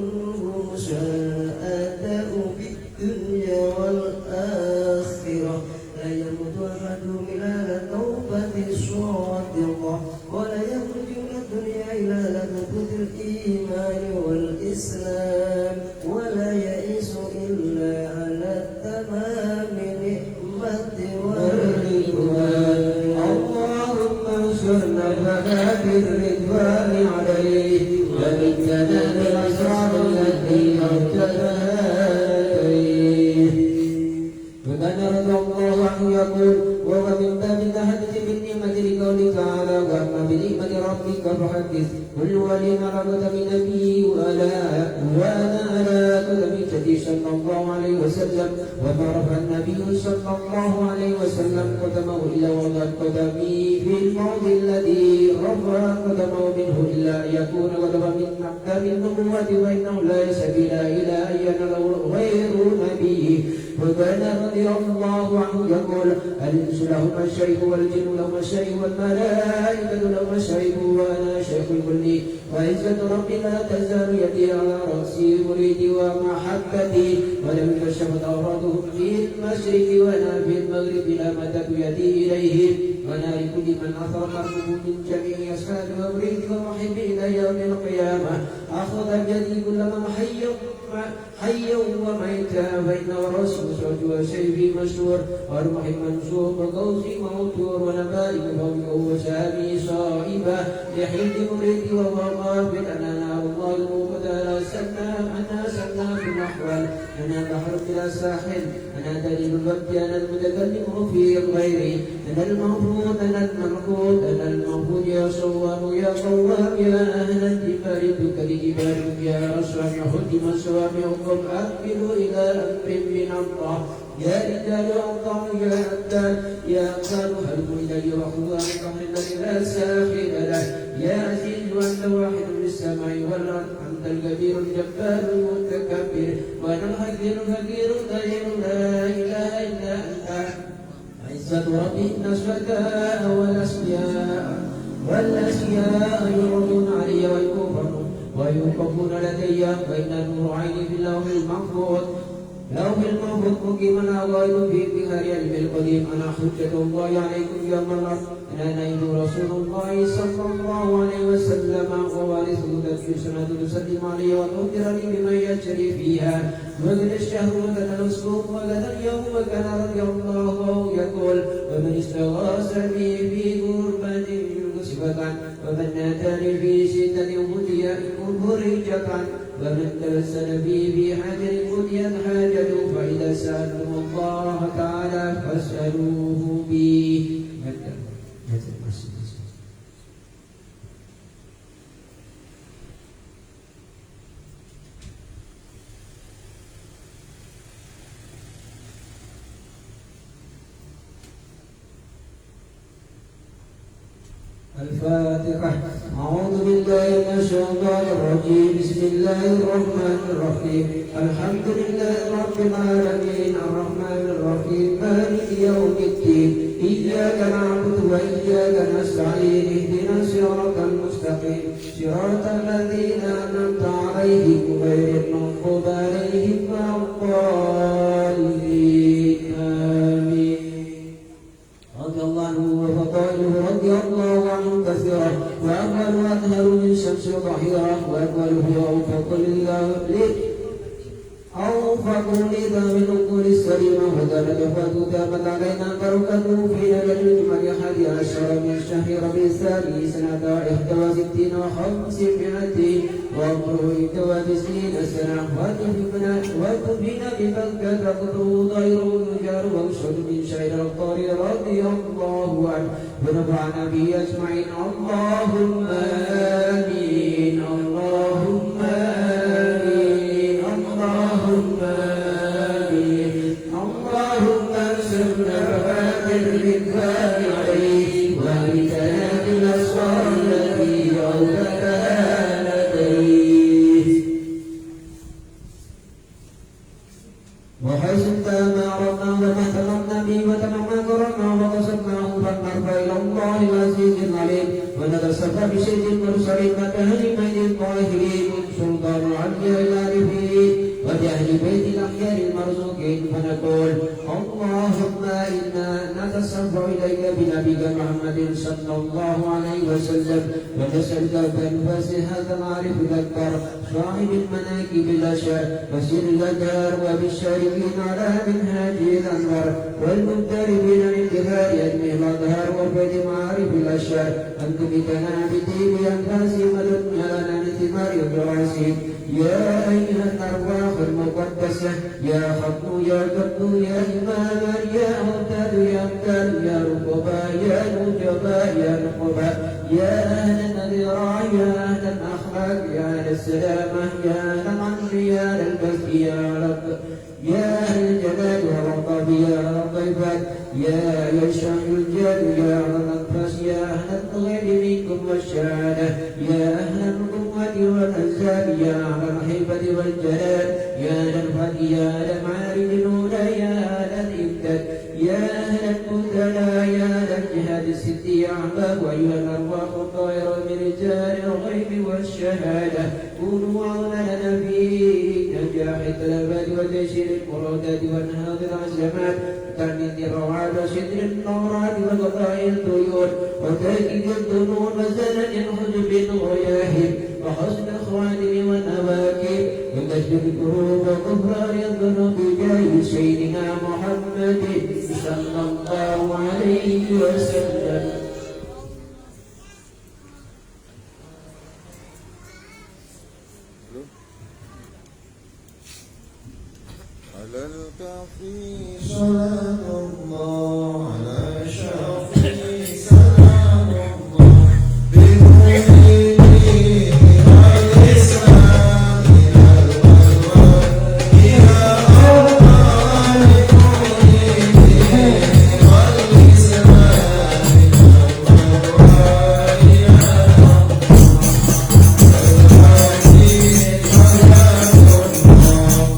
مساءته في الدنيا والآخرة لا يموت أحدهم إلا توبة صادقة ولا يخرج من الدنيا إلا لثبوت الإيمان والإسلام ولا يئس إلا على تمام نعمة والرضوان اللهم انصرنا فلا بالرضوان عليه ومتنا بالأسرار التي ارتدها وكان رضي الله عنه يقول وهو من باب التحدث بالنعمة لقوله تعالى وأما بنعمة ربك فحدث كل ولي رغبة من نبي وأنا على قدم النبي صلى الله عليه وسلم وما رفع النبي صلى الله عليه وسلم قدمه إلا وضع قدمي في الموضع الذي رفع قدمه منه إلا أن يكون قدما من أقدام النبوة وإنه لا سبيل إلى أن ينال غير نبي وكان رضي الله عنه يقول الإنس لهم الشيخ والجن لهم الشيخ والملائكة لهم الشيخ وأنا شيخ الكل وعزة ربي لا تزال يدي على رأسي مريدي ومحبتي ولم كشفت أوراده في المشرق وأنا في المغرب لا مدد يدي إليهم وأنا لكل من أثر قلبه من جميع أصحاب ومريد ومحب إلى يوم القيامة أخذ بيدي كلما حيا وميتا بين رسول سوج وسيفي مشهور ورمح منصور وقوسي موتور ونبائي فوق وسامي صائبة لحيد مريدي وهو غافل أنا نار الله الموقدة أنا سنا في الأحوال أنا بحر بلا ساحل أنا دليل الوقت أنا المتكلم في غيري أنا الموجود أنا المنقود أنا الموجود يا صواب يا قوام يا أهل الجبال كالجبال يا أسرع حكم سوامعكم أقبلوا إلى أمر من الله يا رجال أوطان يا أبدال يا أبدال هلموا إلي وخذوا بحر الذي لا ساحل له يا عزيز أنت واحد للسماء والأرض أنت الكبير الجبار المتكبر وأنا الحكيم الفقير الدليل لا إله إلا أنت عزة ربي نسبك والأسياء يردون علي ويوقفون لدي بين نور عيني في اللوح المحفوظ مقيما أغاير في بحر علم القديم أنا حجة الله عليكم يوم الأرض أنا نبي رسول الله صلى الله عليه وسلم ووارثه الذي سنة تسلم علي وتؤثرني بمن يجري فيها ومن الشهر وكان الأسبوع وكان اليوم وكان رضي الله يقول ومن استغاث بي في غربة مصيبة ومن ناداني في شدة هدي فرجة ومن توسل بي في حاجة هديت حاجته فإذا سألتم الله تعالى فاسألوه بي الفاتحة. أعوذ بالله من الشيطان الرجيم. بسم الله الرحمن الرحيم. الحمد لله رب العالمين الرحمن الرحيم مالك يوم الدين. إياك نعبد وإياك نستعين. اهدنا الصراط المستقيم صراط الذين أنعمت عليهم غير المغضوب عليهم ولا الضالين. آمين. رضي الله عنه وفضائله رضي الله عنه كثيرا وأول أظهر من شمس ظهيرة وأوله أوفق لذا من أمور السليمة وكان الإخوة تامت علينا بركته في ليلة الجمعة 11 من شهر ربيع الثاني سنة 61 و500 وعمره 91 سنة وتبين بمكة قطره ضير يجار وأشهد من شعر الأبطال رضي الله عنه ونفعنا به أجمعين. اللهم آمين اللهم آمين اللهم آمين. اللهم انصرنا بالرضوان عليه وأهلكنا بالأسرار ربك هالتين وحسبت ما رمى وما تممنا به وتممنا كرمنا وقصدناه فالنرفع إلى الله العزيز العليم ونتسفى بسيد المرسلين وكهل ميد الطاهرين سلطان العليا العارفين وبأهل بيت الأخيار المرزوقين فنقول اللهم إنا نتسفى إليك بنبيك محمد صلى الله عليه وسلم ونسألك بأنفاس هذا العارف الأكبر صاحب المناكب الأشهر وسر الأجهار وبالشاركين على منهاجه الأنوار والمقتربين لانتهاء علمه الأظهار وفيد معارف الأشهر أن تمتنا بدين أنفاس ودنيا لنا لثمار الدراسين يا أيها الأرواح المقدسة يا خط يا قد يا إماما يا أوتاد يا أمتاد يا رقبا يا نجبا يا نقبا يا أهل الذراع يا أهل الأخلاق يا أهل السلامة يا أهل العدل يا أهل البث يا رب يا أهل الجلال والرقب يا رب العباد يا يشاء الجاد يا أهل الأنفاس يا أهل الطغير منكم والشهادة يا أهل القوة والأنزال يا أهل الهيبة والجلال يا أهل الفتح يا أهل المعارج الأولى يا أهل الإمداد يا أهل المبتلى يا أهل الجهاد الست يا أحباب أيها الأرواح الطائرة من رجال الغيب والشهادة كونوا عونا لنا في نجاح الطلبات وتيسير المرادات وانهاض العزمات وتأمين الروعات وستر النورات وقضاء الطيور وتأكيد الظنون وزلل الحجب الغياهب وحسن الخواتم والنواكب وكشف الكروب وغفران الذنوب بجاه سيدنا محمد صلى الله عليه وسلم. على الكافي صلاة الله على الشافي سلام الله بمؤمنين الإسلام إلى الألوان يا أوطان المؤمنين والإسلام إلى الألوان يا الكافي سلام الله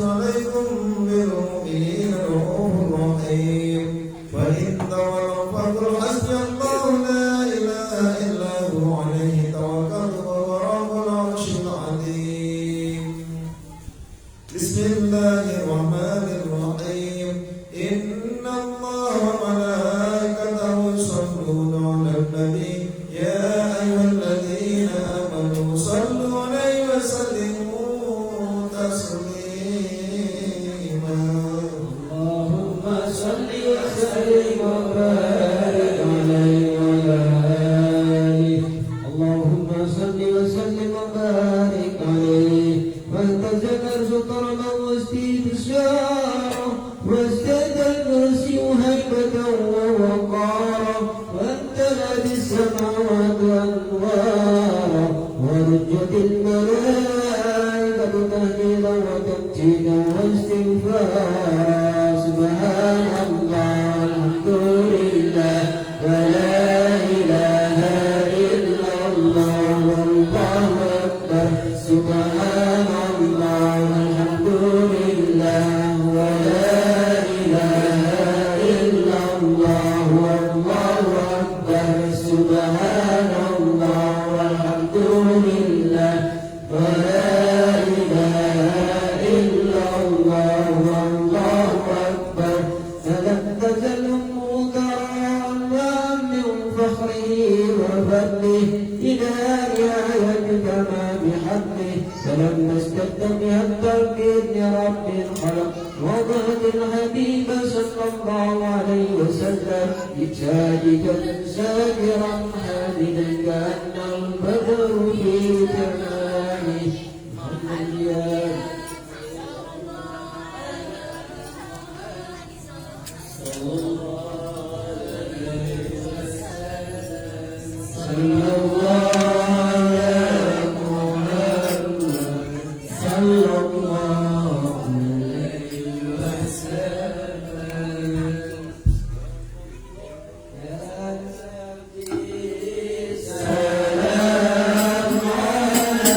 عليكم بالمؤمنين رؤوف رحيم فإن تولوا فقل حسبي الله لا إله إلا هو عليه توكلت وهو رب العرش العظيم بسم الله الرحمن الرحيم إن الله وملائكته يصلون على النبي يا أيها الذين آمنوا صلوا عليه وسلموا تسليما اللهم صل وسلم وبارك عليه وعلى آله اللهم صل وسلم وبارك عليه واهتزت سطرا واستبشارا وازداد الكرسي هيبة ووقارا وامتلأت السماوات أنوارا ورجت الملائكة تهليلا وتمجيدا واستغفارا سبحان الله الحمد لله ولا إله إلا الله والله أكبر سبحان الله الحمد لله ولا إله إلا الله والله أكبر سبحان الله والحمد لله ولا إله إلا الله والله أكبر فلم تزل مكرما من فخره وفضله إلى نهاية كما بحقه فلما اشتد بها الترك بإذن رب الخلق وضعت الحبيب صلى الله عليه وسلم ساجدا ساجرا حامدا كأن البدر في تمامه محمد يا صلى الله عليه وسلم صلى الله على محمد صلى الله عليه وسلم يا نبي سلام عليك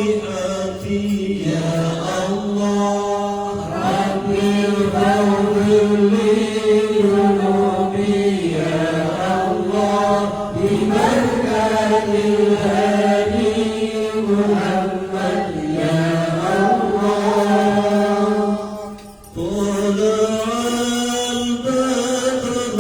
خطيئتي يا الله ربي فاغفر لي ذنوبي يا الله ببركة الهادي محمد يا الله طلع البدر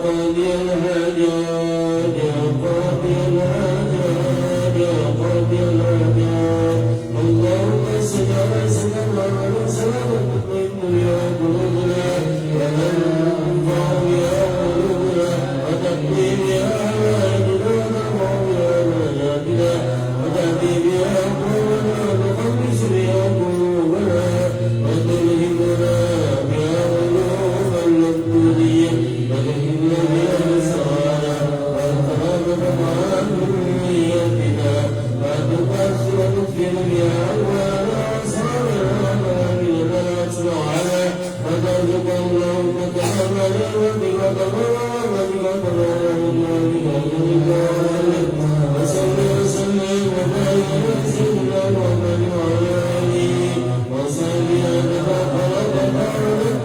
قاضي الحاجات يا قاضي الحاجات يا قاضي الحاجات اللهم صل على سيدنا محمد وسلم وطمئن يا قلوبنا وتنفع يا قلوبنا وتقديم يا عبادنا وترفع يا مناجاتنا وتهديم يا قلوبنا وتقدس يا قلوبنا وتلهمنا يا قلوب المقبولين وتهمنا يا سعادة وتغرب مع ذريتنا وتقص وتغفر يا أول أصحابنا وآمنا أسمعنا وترزق اللهم تحمل وبك وصل وسلم وبارك على سيدنا محمد وعلى آله وصحبه وتفضل وتبارك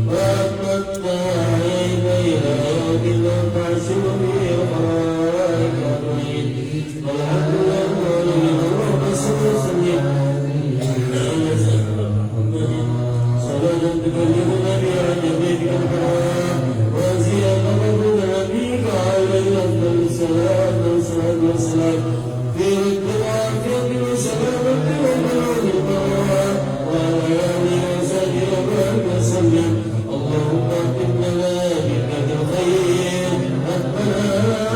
وأتمتع إلى يوم البعث وفي الحرائق أجمعين والحمد لله اللهم صل وسلم صلاة تكلمنا بها جميع الحرام وزيادة ربنا بك عليه أفضل الصلاة والسلام في العافية والسلامة والبلاد البراء وعلى آله وصحبه وبارك وسلم اللهم اكتب لنا بك الخير ربنا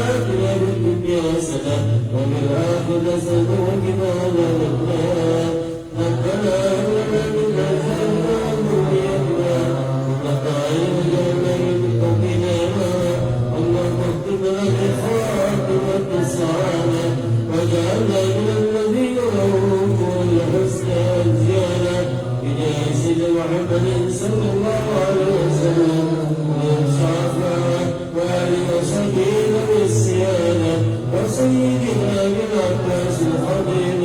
آتنا في الدنيا حسنة وفي الآخرة حسنة وقنا عذاب النار ربنا هب لنا من أزواجنا وذريتنا قرة أعين واجعلنا للمتقين إماما اللهم اكتب لنا بالخاتمة السعادة واجعلنا من الذين يرجون الحسنى والزيادة بجاه سيدنا محمد صلى الله عليه وسلم والشفاعة وآله وصحبه ذوي السيادة وسيدنا بالعباس الحضير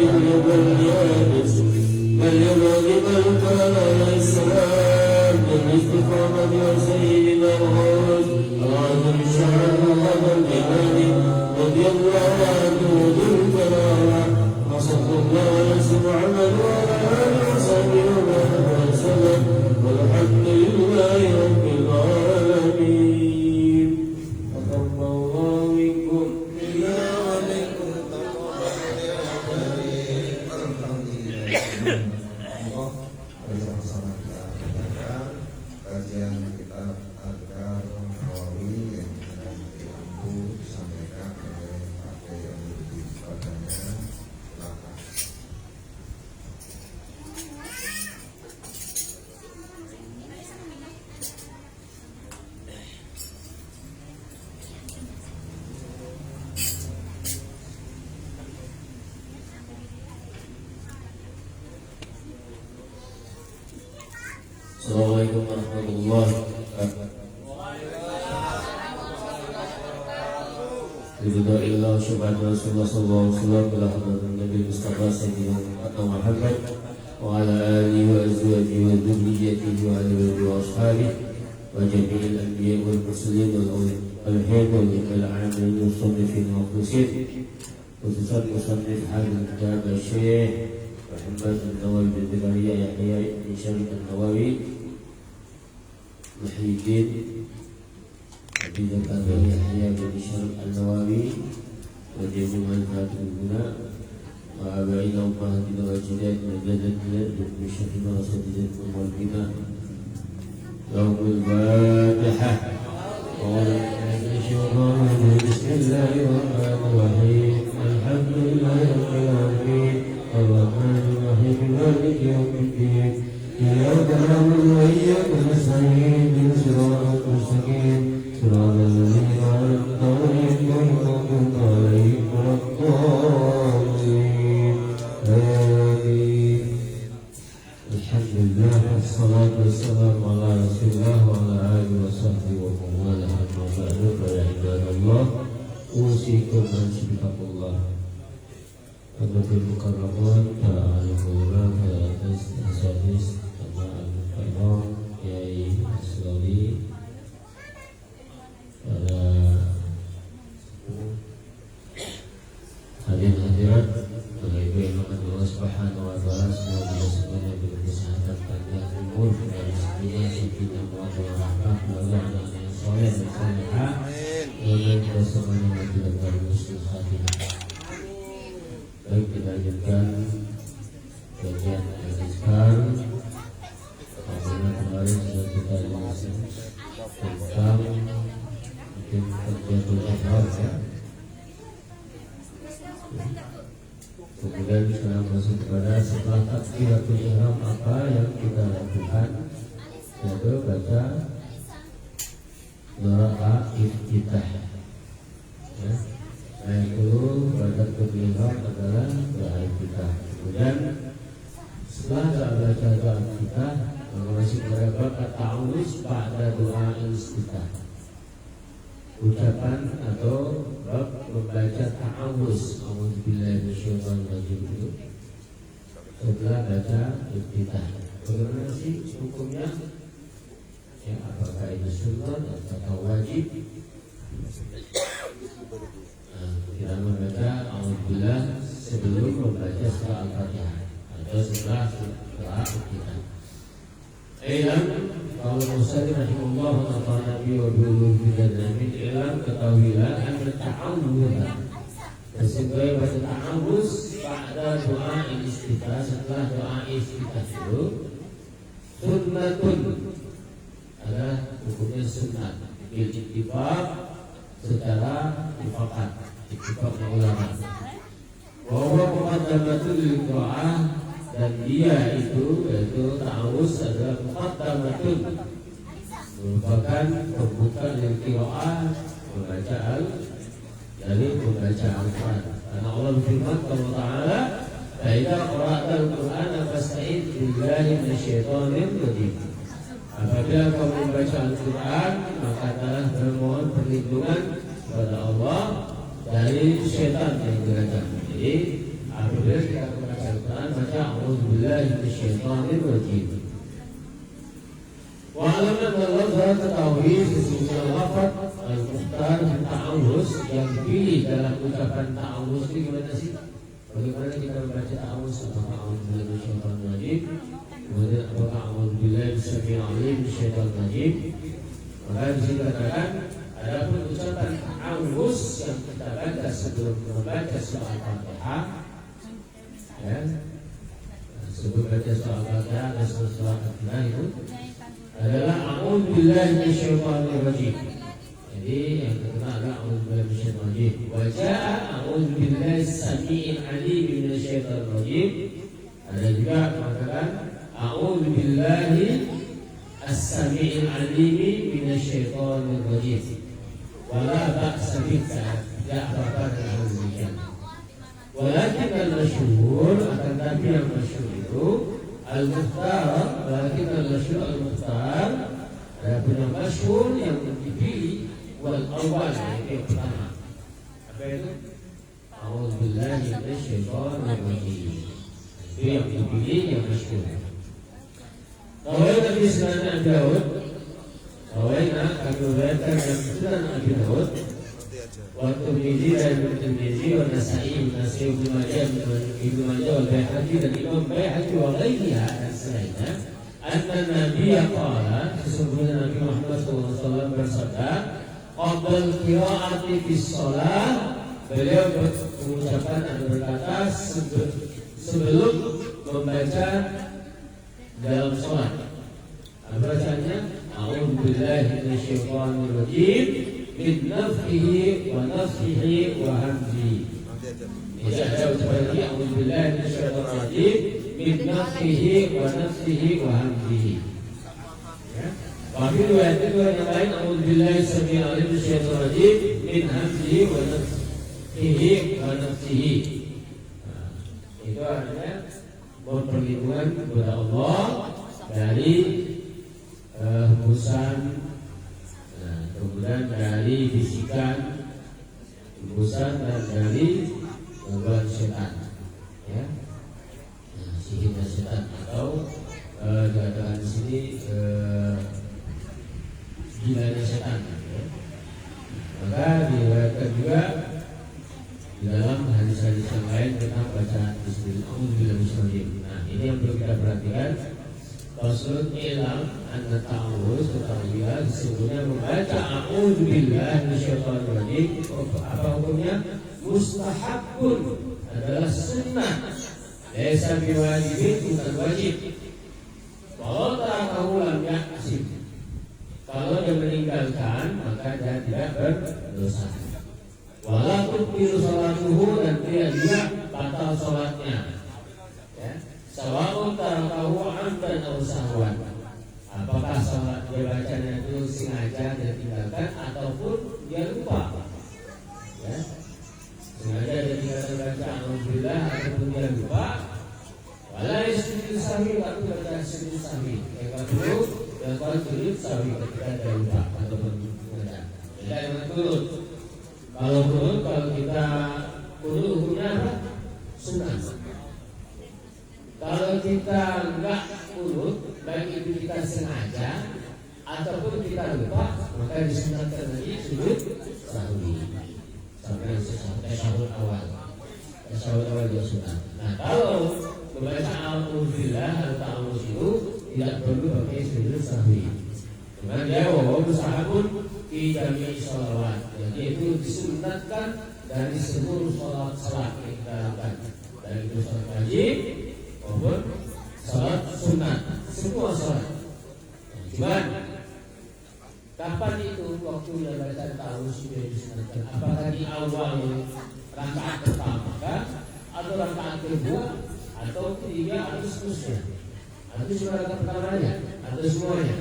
باليابس بل يبلغ الكلام عليه السلام بالاستقامة وسيدنا الغوث العظيم الشعر وقدر الجهاد رضي الله عنه ذو الكرامة وصلى الله على سيدنا محمد وعلى آله وصحبه وبارك وسلم والحمد لله رب العالمين تقبل الله منكم kajian kitab Adkar Nawawi yang mampu disampaikan oleh apa yang lebih padanya. Silakan. Assalamualaikum warahmatullahi wabarakatuh. Bismillahirrahmanirrahim. Subhanahu Rasulullah sallallahu alaihi wasallam ila hadratin Nabi Mustafa sayyidina Muhammad wa ala alihi wa azwajihi wa dhurriyyatihi wa alihi wa ashabihi wa jami'il anbiya wal mursalin wal awliya wal amilin wal musannifin wal mukhlisin khususan musannif hadis kitab Syekh Muhammad bin Nawawi bin Zakaria Yahya bin Syarif Nawawi Muhyiddin Abi Zakaria Yahya bin Syarif Nawawi wa jami'an fatihul guna wa abaina ummahatina wa jadid wa jadid bi syarif rasulillah wal bina yaumul fatihah bismillahirrahmanirrahim alhamdulillahi rabbil alamin الرحمن الرحيم مالك يوم الدين إياك نعبد وإياك نستعين اهدنا الصراط المستقيم صراط الذين أنعمت عليهم غير المغضوب عليهم ولا الضالين آمين الحمد لله والصلاة والسلام على رسول الله وعلى آله وصحبه ومن والاه أما بعد فيا عباد الله أوصيكم بنفسي بتقوى الله Al-Mukarramun Ta'ala Atas Asadis Al-Mukarram Yai Aslali para hadirin hadirat Ibu yang Allah Subhanahu wa Ta'ala semoga kita semuanya diberi kesehatan panjang umur dan rezekinya sakinah mawaddah warahmah dan anak yang soleh dan salihah semuanya menjadikan husnul khatimah. Baik, kita lanjutkan kajian sekarang. Apabila kemarin sudah kita bahas tentang mungkin terjadi apa ya. Kemudian sekarang masuk kepada setelah takbiratul ihram apa yang kita lakukan, yaitu baca doa iftitah. Ya, yaitu baca ihram adalah doa iftitah. Kemudian setelah baca doa iftitah, masuk kepada bab ta'awuz pada doa iftitah. Ucapan atau bab membaca ta'awuz, a'udzubillahi minasyaitonir rajim itu setelah baca iftitah. Bagaimana sih hukumnya? Ya, apakah itu sunnah atau wajib? Kita membaca a'udzubillah sebelum membaca surah Al-Fatihah atau setelah doa iftitah. Kalau Musa rahimahullah wa nabi wa bihi bidanamin ilam ketahuilah anna ta'awuz sesuai baca ta'awuz pada doa iftitah setelah doa iftitah itu sunnatun adalah hukumnya sunnah bil ittifaq secara mufakat ittifaq ulama bahwa muqaddamatul qira'ah dan dia itu yaitu ta'awuz adalah muqaddamatun merupakan pembuka dari qiraah membaca dari membaca Al-Quran. Karena Allah berfirman Allah Ta'ala "Fa'idha qara'tal Qur'ana fasta'id billahi minasyaitonir rajim." Apabila kamu membaca Al-Quran maka adalah bermohon perlindungan kepada Allah dari syaitan yang dirajam. Jadi apabila kita membaca Al-Quran baca a'udzubillahi minasyaitonir rajim. Wa alamat Allah ketahui sesungguhnya lafaz al-mukhtar ta'awuz yang dipilih dalam ucapan ta'awuz itu gimana sih? Bagaimana kita membaca ta'awuz? Apakah a'udzubillahi minasyaitonir rajim? Kemudian apakah a'udzubillahi bismillahir rahmanir rahim minasyaitonir rajim? Maka di sini katakan adapun ucapan ta'awuz yang kita baca sebelum membaca surah Al-Fatihah, ya, sebelum baca surah Al-Fatihah dan surah Al-Fatihah itu adalah a'udzubillahi minasyaitonir rajim. Jadi yang kedua adalah a'udzubillahi minasyaitonir rajim. Wa jaa'a a'udzubillahi as-sami'il 'alim minasyaitonir rajim. Ada juga mengatakan a'udzubillahi as-sami'il 'alim minasyaitonir rajim. Wala ba'sa bika, tidak apa-apa dengan demikian. Walakin al-masyhur, akan tapi yang masyhur itu al-mukhtar, walakin al-masyhur al-mukhtar, adapun yang masyhur yang dipilih wal awal yang pertama. Apa itu? A'udzubillahi minasyaitonir rajim. Itu yang dipilih yang masyhur. Rawaina fi Sunan Abi Dawud, rawaina kami meriwayatkan dalam Sunan Abi Dawud, wa Tirmidzi dan Tirmidzi wa Nasa'i Ibnu Majah wal Baihaqi dan Imam Baihaqi wa ghairiha dan selainnya anna Nabi qala sesungguhnya Nabi Muhammad SAW bersabda qabla qira'ati fi shalah, beliau mengucapkan atau berkata sebelum membaca dalam sholat. Bacaannya a'udzubillahi minasyaitonir rajim min nafsihi wa nafsihi wa hamzihi. Jadi ada ucapan lagi a'udzubillahi minasyaitonir rajim min nafsihi wa nafsihi wa hamzihi. Ya. Tapi riwayat itu yang lain a'udzubillahi samii'il 'alim minasyaitonir rajim min hamzihi wa nafsihi wa nafsihi. Itu artinya mohon perlindungan kepada Allah dari hembusan, kemudian dari bisikan, hembusan dan dari gangguan setan, ya, sihir setan atau dikatakan di sini gilanya setan. Ya. Maka diriwayatkan juga di dalam hadis-hadis yang lain tentang bacaan Bismillahirrahmanirrahim. Nah, ini yang perlu kita perhatikan Rasul ilam anda tahu ketahuilah sesungguhnya membaca a'udzubillahi minasyaitonir rajim apa hukumnya? Mustahabun, adalah sunnah. Laisa biwajibin, bukan wajib. Kalau tarakahu lam ya'sim, kalau dia meninggalkan maka dia tidak berdosa. Walaupun biru salatuhu, dan dia juga batal salatnya. Ya. Sawa'un tarakahu amdan aw sahwan, apakah salat dia bacanya itu sengaja dia tinggalkan ataupun dia lupa. Ya. Sengaja dia tinggalkan baca alhamdulillah ataupun dia lupa. Wala yasjudu sahwi, tapi baca sujud sahwi. Yang perlu dan kalau sujud sahwi ketika dia lupa ataupun sengaja. Beda dengan turut. Kalau turut, kalau kita turut hukumnya apa? Sunnah. Kalau kita enggak urut, baik itu kita sengaja ataupun kita lupa, maka disunahkan lagi sujud sahwi sampai tasyahud awal. Tasyahud awal dia sunnah. Nah, kalau membaca alhamdulillah atau ta'awudz itu tidak perlu pakai sujud sahwi. Karena dia mustahabun fi jami'i sholawat. Jadi itu disunatkan dari seluruh salat yang kita lakukan. Dari itu salat wajib maupun salat sunat, semua salat. Cuman kapan itu waktu yang baca ta'awudz sudah disunatkan? Apakah di awal rakaat pertama kan? Atau rakaat kedua? Atau ketiga? Atau seterusnya? Atau cuma rakaat pertamanya? Atau semuanya?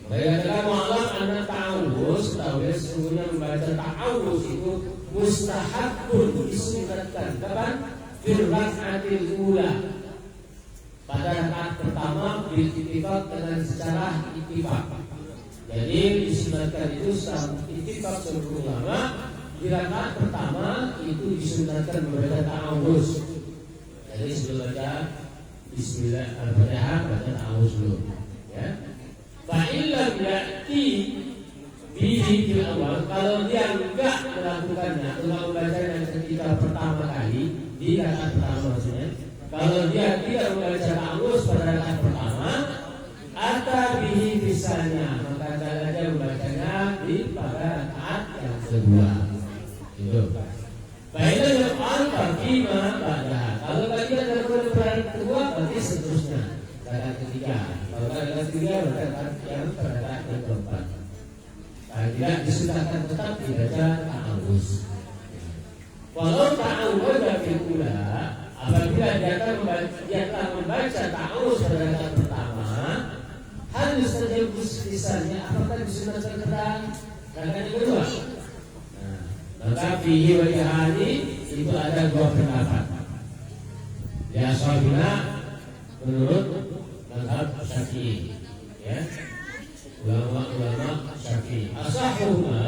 Bayangkan malam anak ta'awudz, tahu sesungguhnya membaca ta'awudz itu mustahabun, disunatkan. Kapan? Fil rakaatil ula, pada rakaat pertama bil ittifaq, dengan secara ittifaq. Jadi disunatkan itu secara ittifaq seluruh ulama. Di rakaat pertama itu disunatkan membaca ta'awudz. Jadi sebelum baca Bismillah al-Fatihah baca ta'awudz dulu. Ya. Fa'illam ya'ti bihi fil awal, kalau dia enggak melakukannya atau membacanya ketika pertama kali di rakaat pertama maksudnya, kalau dia tidak membaca ta'awudz pada rakaat pertama, ata bihi bisanya, maka dia membacanya di pada rakaat yang kedua. Itu. Fa'illam ya'ti pada, kalau bagian dari rakaat kedua berarti seterusnya rakaat ketiga. Kalau rakaat ketiga berarti yang pada rakaat yang keempat. Tidak disunahkan tetap dibaca ta'awudz. Walau ta'awudz fil ula, apabila dia telah membaca ta'awudz pada rakaat pertama, harus terjadi misalnya apakah disunahkan tetap rakaat kedua? Nah, maka fihi wa jahani itu ada dua pendapat. Ya sahabina menurut mazhab Syafi'i, ya. Ulama-ulama Syafi'i. Asahuma,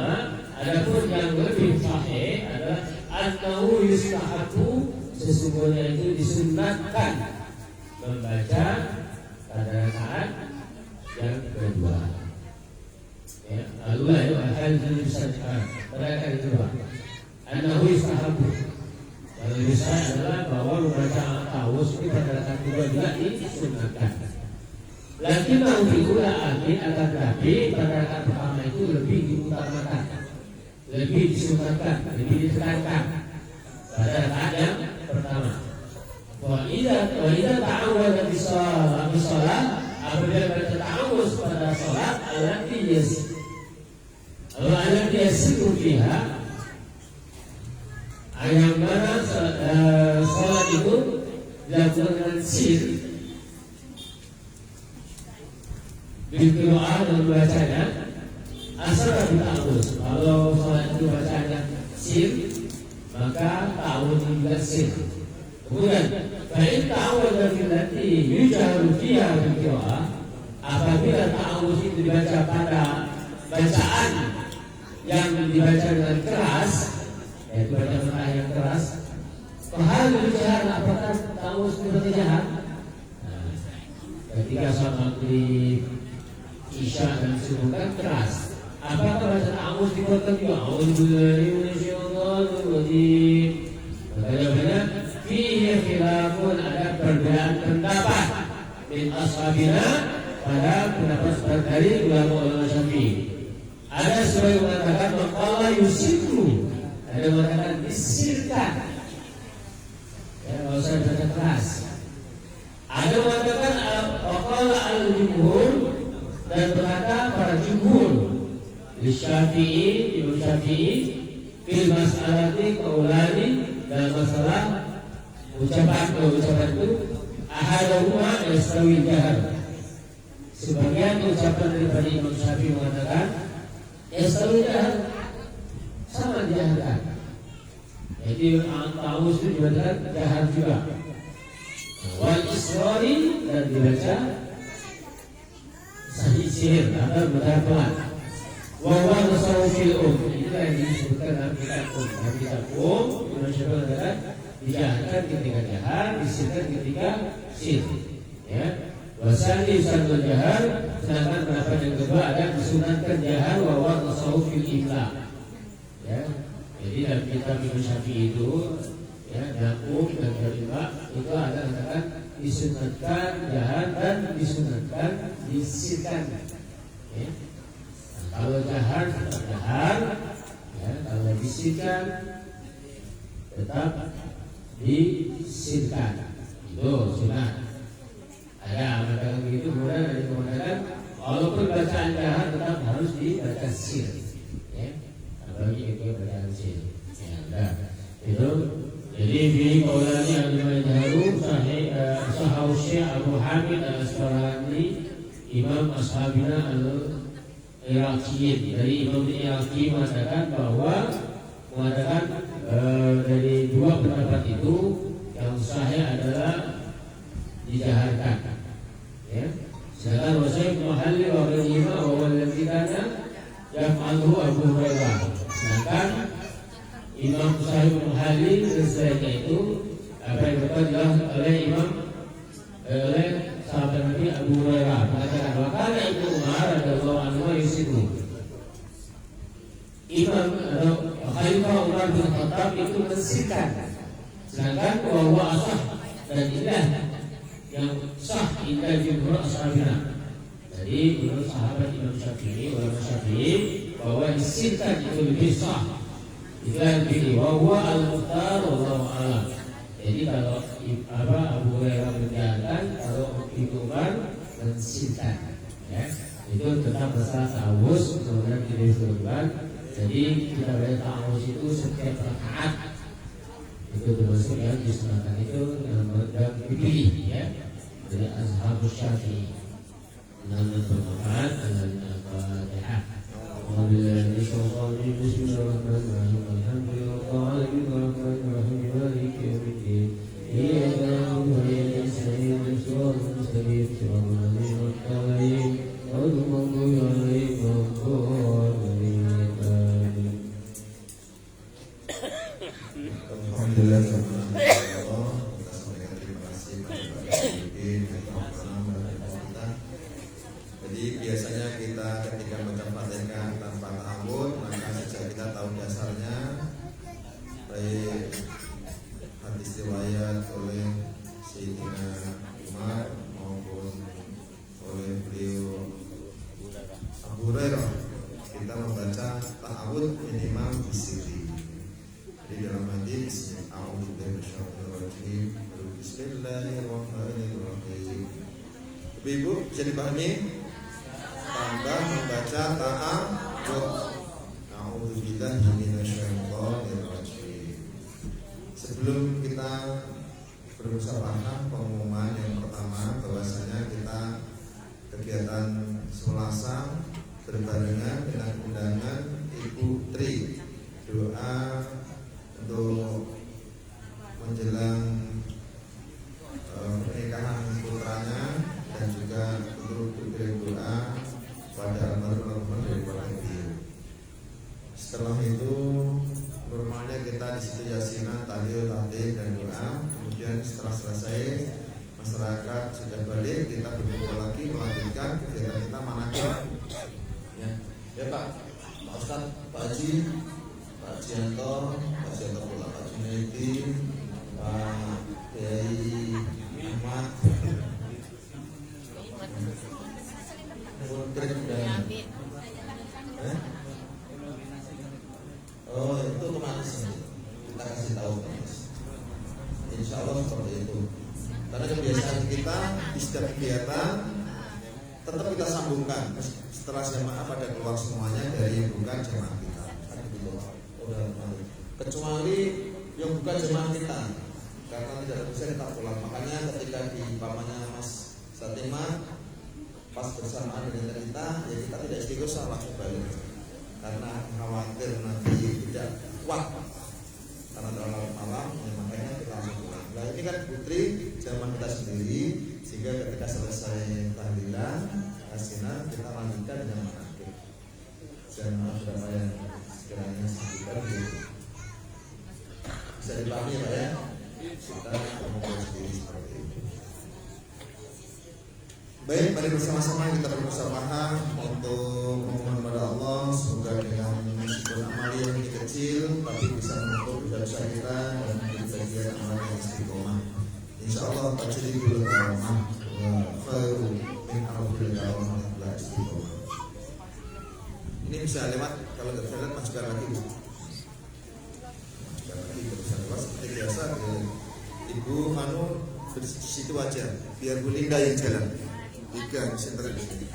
adapun yang lebih sahih adalah annahu yustahabu, sesungguhnya itu disunatkan membaca pada rakaat yang kedua. Ya, Allah itu akan disunatkan pada rakaat kedua. Annahu yustahabu. Kalau bisa adalah bahwa membaca ta'awudz ini pada rakaat kedua juga disunatkan. Lagi mau diulah akhir akan tetapi pada rakaat pertama itu lebih diutamakan, lebih disunatkan, lebih ditekankan pada rakaat yang pertama. Wa idza ta'awwadha fi shalah, apabila baca ta'awudz pada salat allati yasiru fiha, yang mana salat itu dilakukan dengan sir, berdoa dan membacanya asal ta'awudz. Kalau salat itu bacanya sir, maka ta'awudz juga sir. Kemudian fa'in ta'awwadha fillati yujharu fiha bil qira'ah, apabila ta'awudz itu dibaca pada bacaan yang dibaca dengan keras, yaitu bacaan yang keras, fahal yujhar, apakah ta'awudz itu berjahar? Ketika sholat maghrib, isya dan subuh kan keras. Apakah baca ta'awudz dipotong juga? A'udzubillahi minasyaitonir rajim. Maka jawabannya fihi khilafun, ada perbedaan pendapat min ashabina pada pendapat dari ulama Syafi'i. Ada sebagian mengatakan maqala yusiru, ada mengatakan disirkan. Ya, kalau saya baca keras. Ada mengatakan maqala al-jumhur dan berkata para jumhur. Syafi'i, Imam Syafi'i fil mas'alati qaulani dalam masalah ucapan itu ahadahuma yastawi jahar. Sebagian ucapan daripada Imam Syafi'i mengatakan yastawi jahar, sama dijaharkan. Jadi tahu itu juga jahar juga. Wal israri dan dibaca sahih sihir atau benar-benar. Wawa nasawfil itu yang disebutkan dalam kitab Imam Syafi'i mengatakan dijaharkan ketika jahar, disirkan ketika sir. Ya, wasani sanul jahar, sedangkan pendapat yang kedua ada disunatkan jahar wawa nasawfil imla. Ya, jadi dalam kitab Imam Syafi'i itu, ya, dan kalimah itu ada katakan disunatkan jahar dan disunatkan disirkan. Ya. Kalau jahar tetap jahar, ya, kalau disirkan tetap disirkan. Itu sunat. Ada mengatakan begitu, kemudian ada yang mengatakan walaupun bacaan jahar tetap harus dibaca sir. Ya, apalagi itu bacaan sir. Ya, udah. Itu jadi di qaulani al-majharu sahih Syekh Abu Hamid al-Asfarani Imam Ashabina Iraqiyin, dari Imam Iraqi mengatakan dari dua pendapat itu yang sahih adalah dijaharkan. Ya. Sedangkan Wasaib Muhalli wa ghairihi wa wallazi kana yaf'aluhu Abu Hurairah. Sedangkan Imam Sahih Muhalli dan itu apa yang dikatakan oleh sahabat Nabi Abu Hurairah mengatakan wakala itu Umar radhiyallahu anhu yusiru. Imam atau Khalifah Umar bin Khattab itu mensirkan. Sedangkan bahwa asah dan inilah yang sah indah jumhur ashabina. Jadi menurut sahabat Imam Syafi'i, ulama Syafi'i, bahwa disirkan itu lebih sah. Itulah yang pilih bahwa al-mukhtar wallahu a'lam. Jadi kalau Abu Hurairah menjalankan, kalau Ibnu Umar mensirkan, ya, itu tetap masalah ta'awuz, kemudian tidak disebutkan. Jadi kita baca ta'awuz itu setiap rakaat itu termasuk yang disunahkan itu dan dipilih, ya, dari ashabus Syafi'i. Namun bermanfaat dengan Al-Fatihah. Bismillahirrahmanirrahim. Alhamdulillahirrahmanirrahim. Maliki yaumiddin. Iyyaka na'budu wa iyyaka nasta'in. Ihdinas mustaqim. Shiratal ladzina an'amta 'alaihim ghairil maghdubi 'alaihim waladdallin. Alhamdulillah, kita sampaikan terima kasih kepada kita. Jadi biasanya kita ketika baca Fatihah tanpa ta'awud, maka sejak kita tahu dasarnya, baik hadis riwayat oleh Sayyidina Umar maupun oleh beliau Abu Hurairah, kita membaca ta'awud minimal bisiri. Jadi dalam hadis Bismillahirrahmanirrahim. Ibu bisa dipahami? Tambah membaca ta'awud. A'udzubillahi minasyaitonirrajim. Sebelum kita bermusyawarah, pengumuman yang pertama bahwasanya kita kegiatan Selasa berbarengan dengan undangan Ibu Tri, doa untuk menjelang pernikahan putranya dan juga untuk berkirim doa pada almarhum daripada beliau. Setelah itu normalnya kita di situ yasinan, tahlil, tahlil dan doa. Kemudian setelah selesai masyarakat sudah balik, kita berkumpul lagi melanjutkan kegiatan kita manakib. Ya Pak Ustadz, Pak Haji, Pak Jianto pula, Pak Junaidi, Pak Kiai Ahmad, kita kasih tahu terus. Insya Allah seperti itu. Karena kebiasaan kita di setiap kegiatan tetap kita sambungkan setelah jamaah pada keluar semuanya dari yang bukan jamaah kita. Kan begitu. Kecuali yang bukan jamaah kita, karena tidak bisa kita pulang. Makanya ketika di pamannya Mas Satima pas bersamaan dengan kita, ya kita tidak istiqosah langsung balik, karena khawatir nanti tidak kuat karena terlalu malam, ya makanya kita langsung pulang. Nah ini kan putri zaman kita sendiri, sehingga ketika selesai tahlilan asinan kita lanjutkan dengan manakib. Jamaah berapa yang sekiranya sebutkan gitu. Bisa dipahami ya Pak ya? Kita mengukur sendiri seperti itu. Baik, mari bersama-sama kita bersama untuk memohon kepada Allah semoga dengan meskipun amal yang kecil tapi bisa menutup dosa kita dan menjadi bagian amal yang istiqomah. Insyaallah tajribul karamah wa khairu min arafil karamah la istiqomah. Ini bisa lewat, kalau tidak bisa lewat masukkan lagi Bu. Masukkan lagi bisa lewat seperti biasa ke Ibu Manu di situ aja biar Bu Linda yang jalan. Tiga center di sini.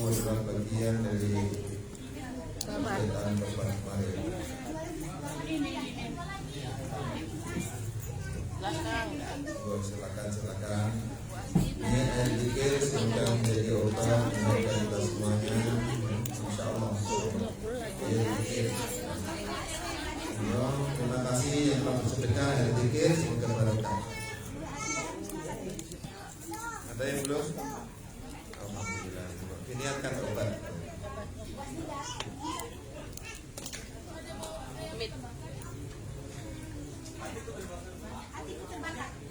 adalah bagian dari kegiatan Bapak kemarin. Silakan. Ini air zikir semoga menjadi obat untuk kita semuanya. Insya Allah. Air zikir. Terima kasih yang telah bersedekah air zikir semoga barokah. Ada yang belum? Alhamdulillah. Niatkan obat.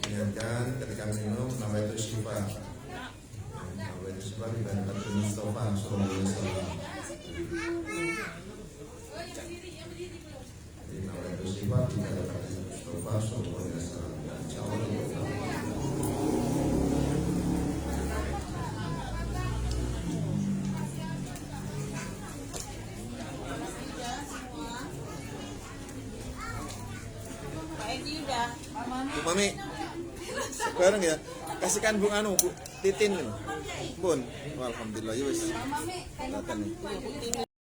Niatkan ketika minum nawaitu syifa. Nawaitu syifa dibandingkan Mustafa sallallahu alaihi wasallam. Jadi nawaitu syifa dibandingkan Mustafa sallallahu alaihi wasallam. Insyaallah. Bu Mami, bareng ya. Kasihkan Bu Anu, Bu Titin. Pun. Alhamdulillah ya wis. Datang nih.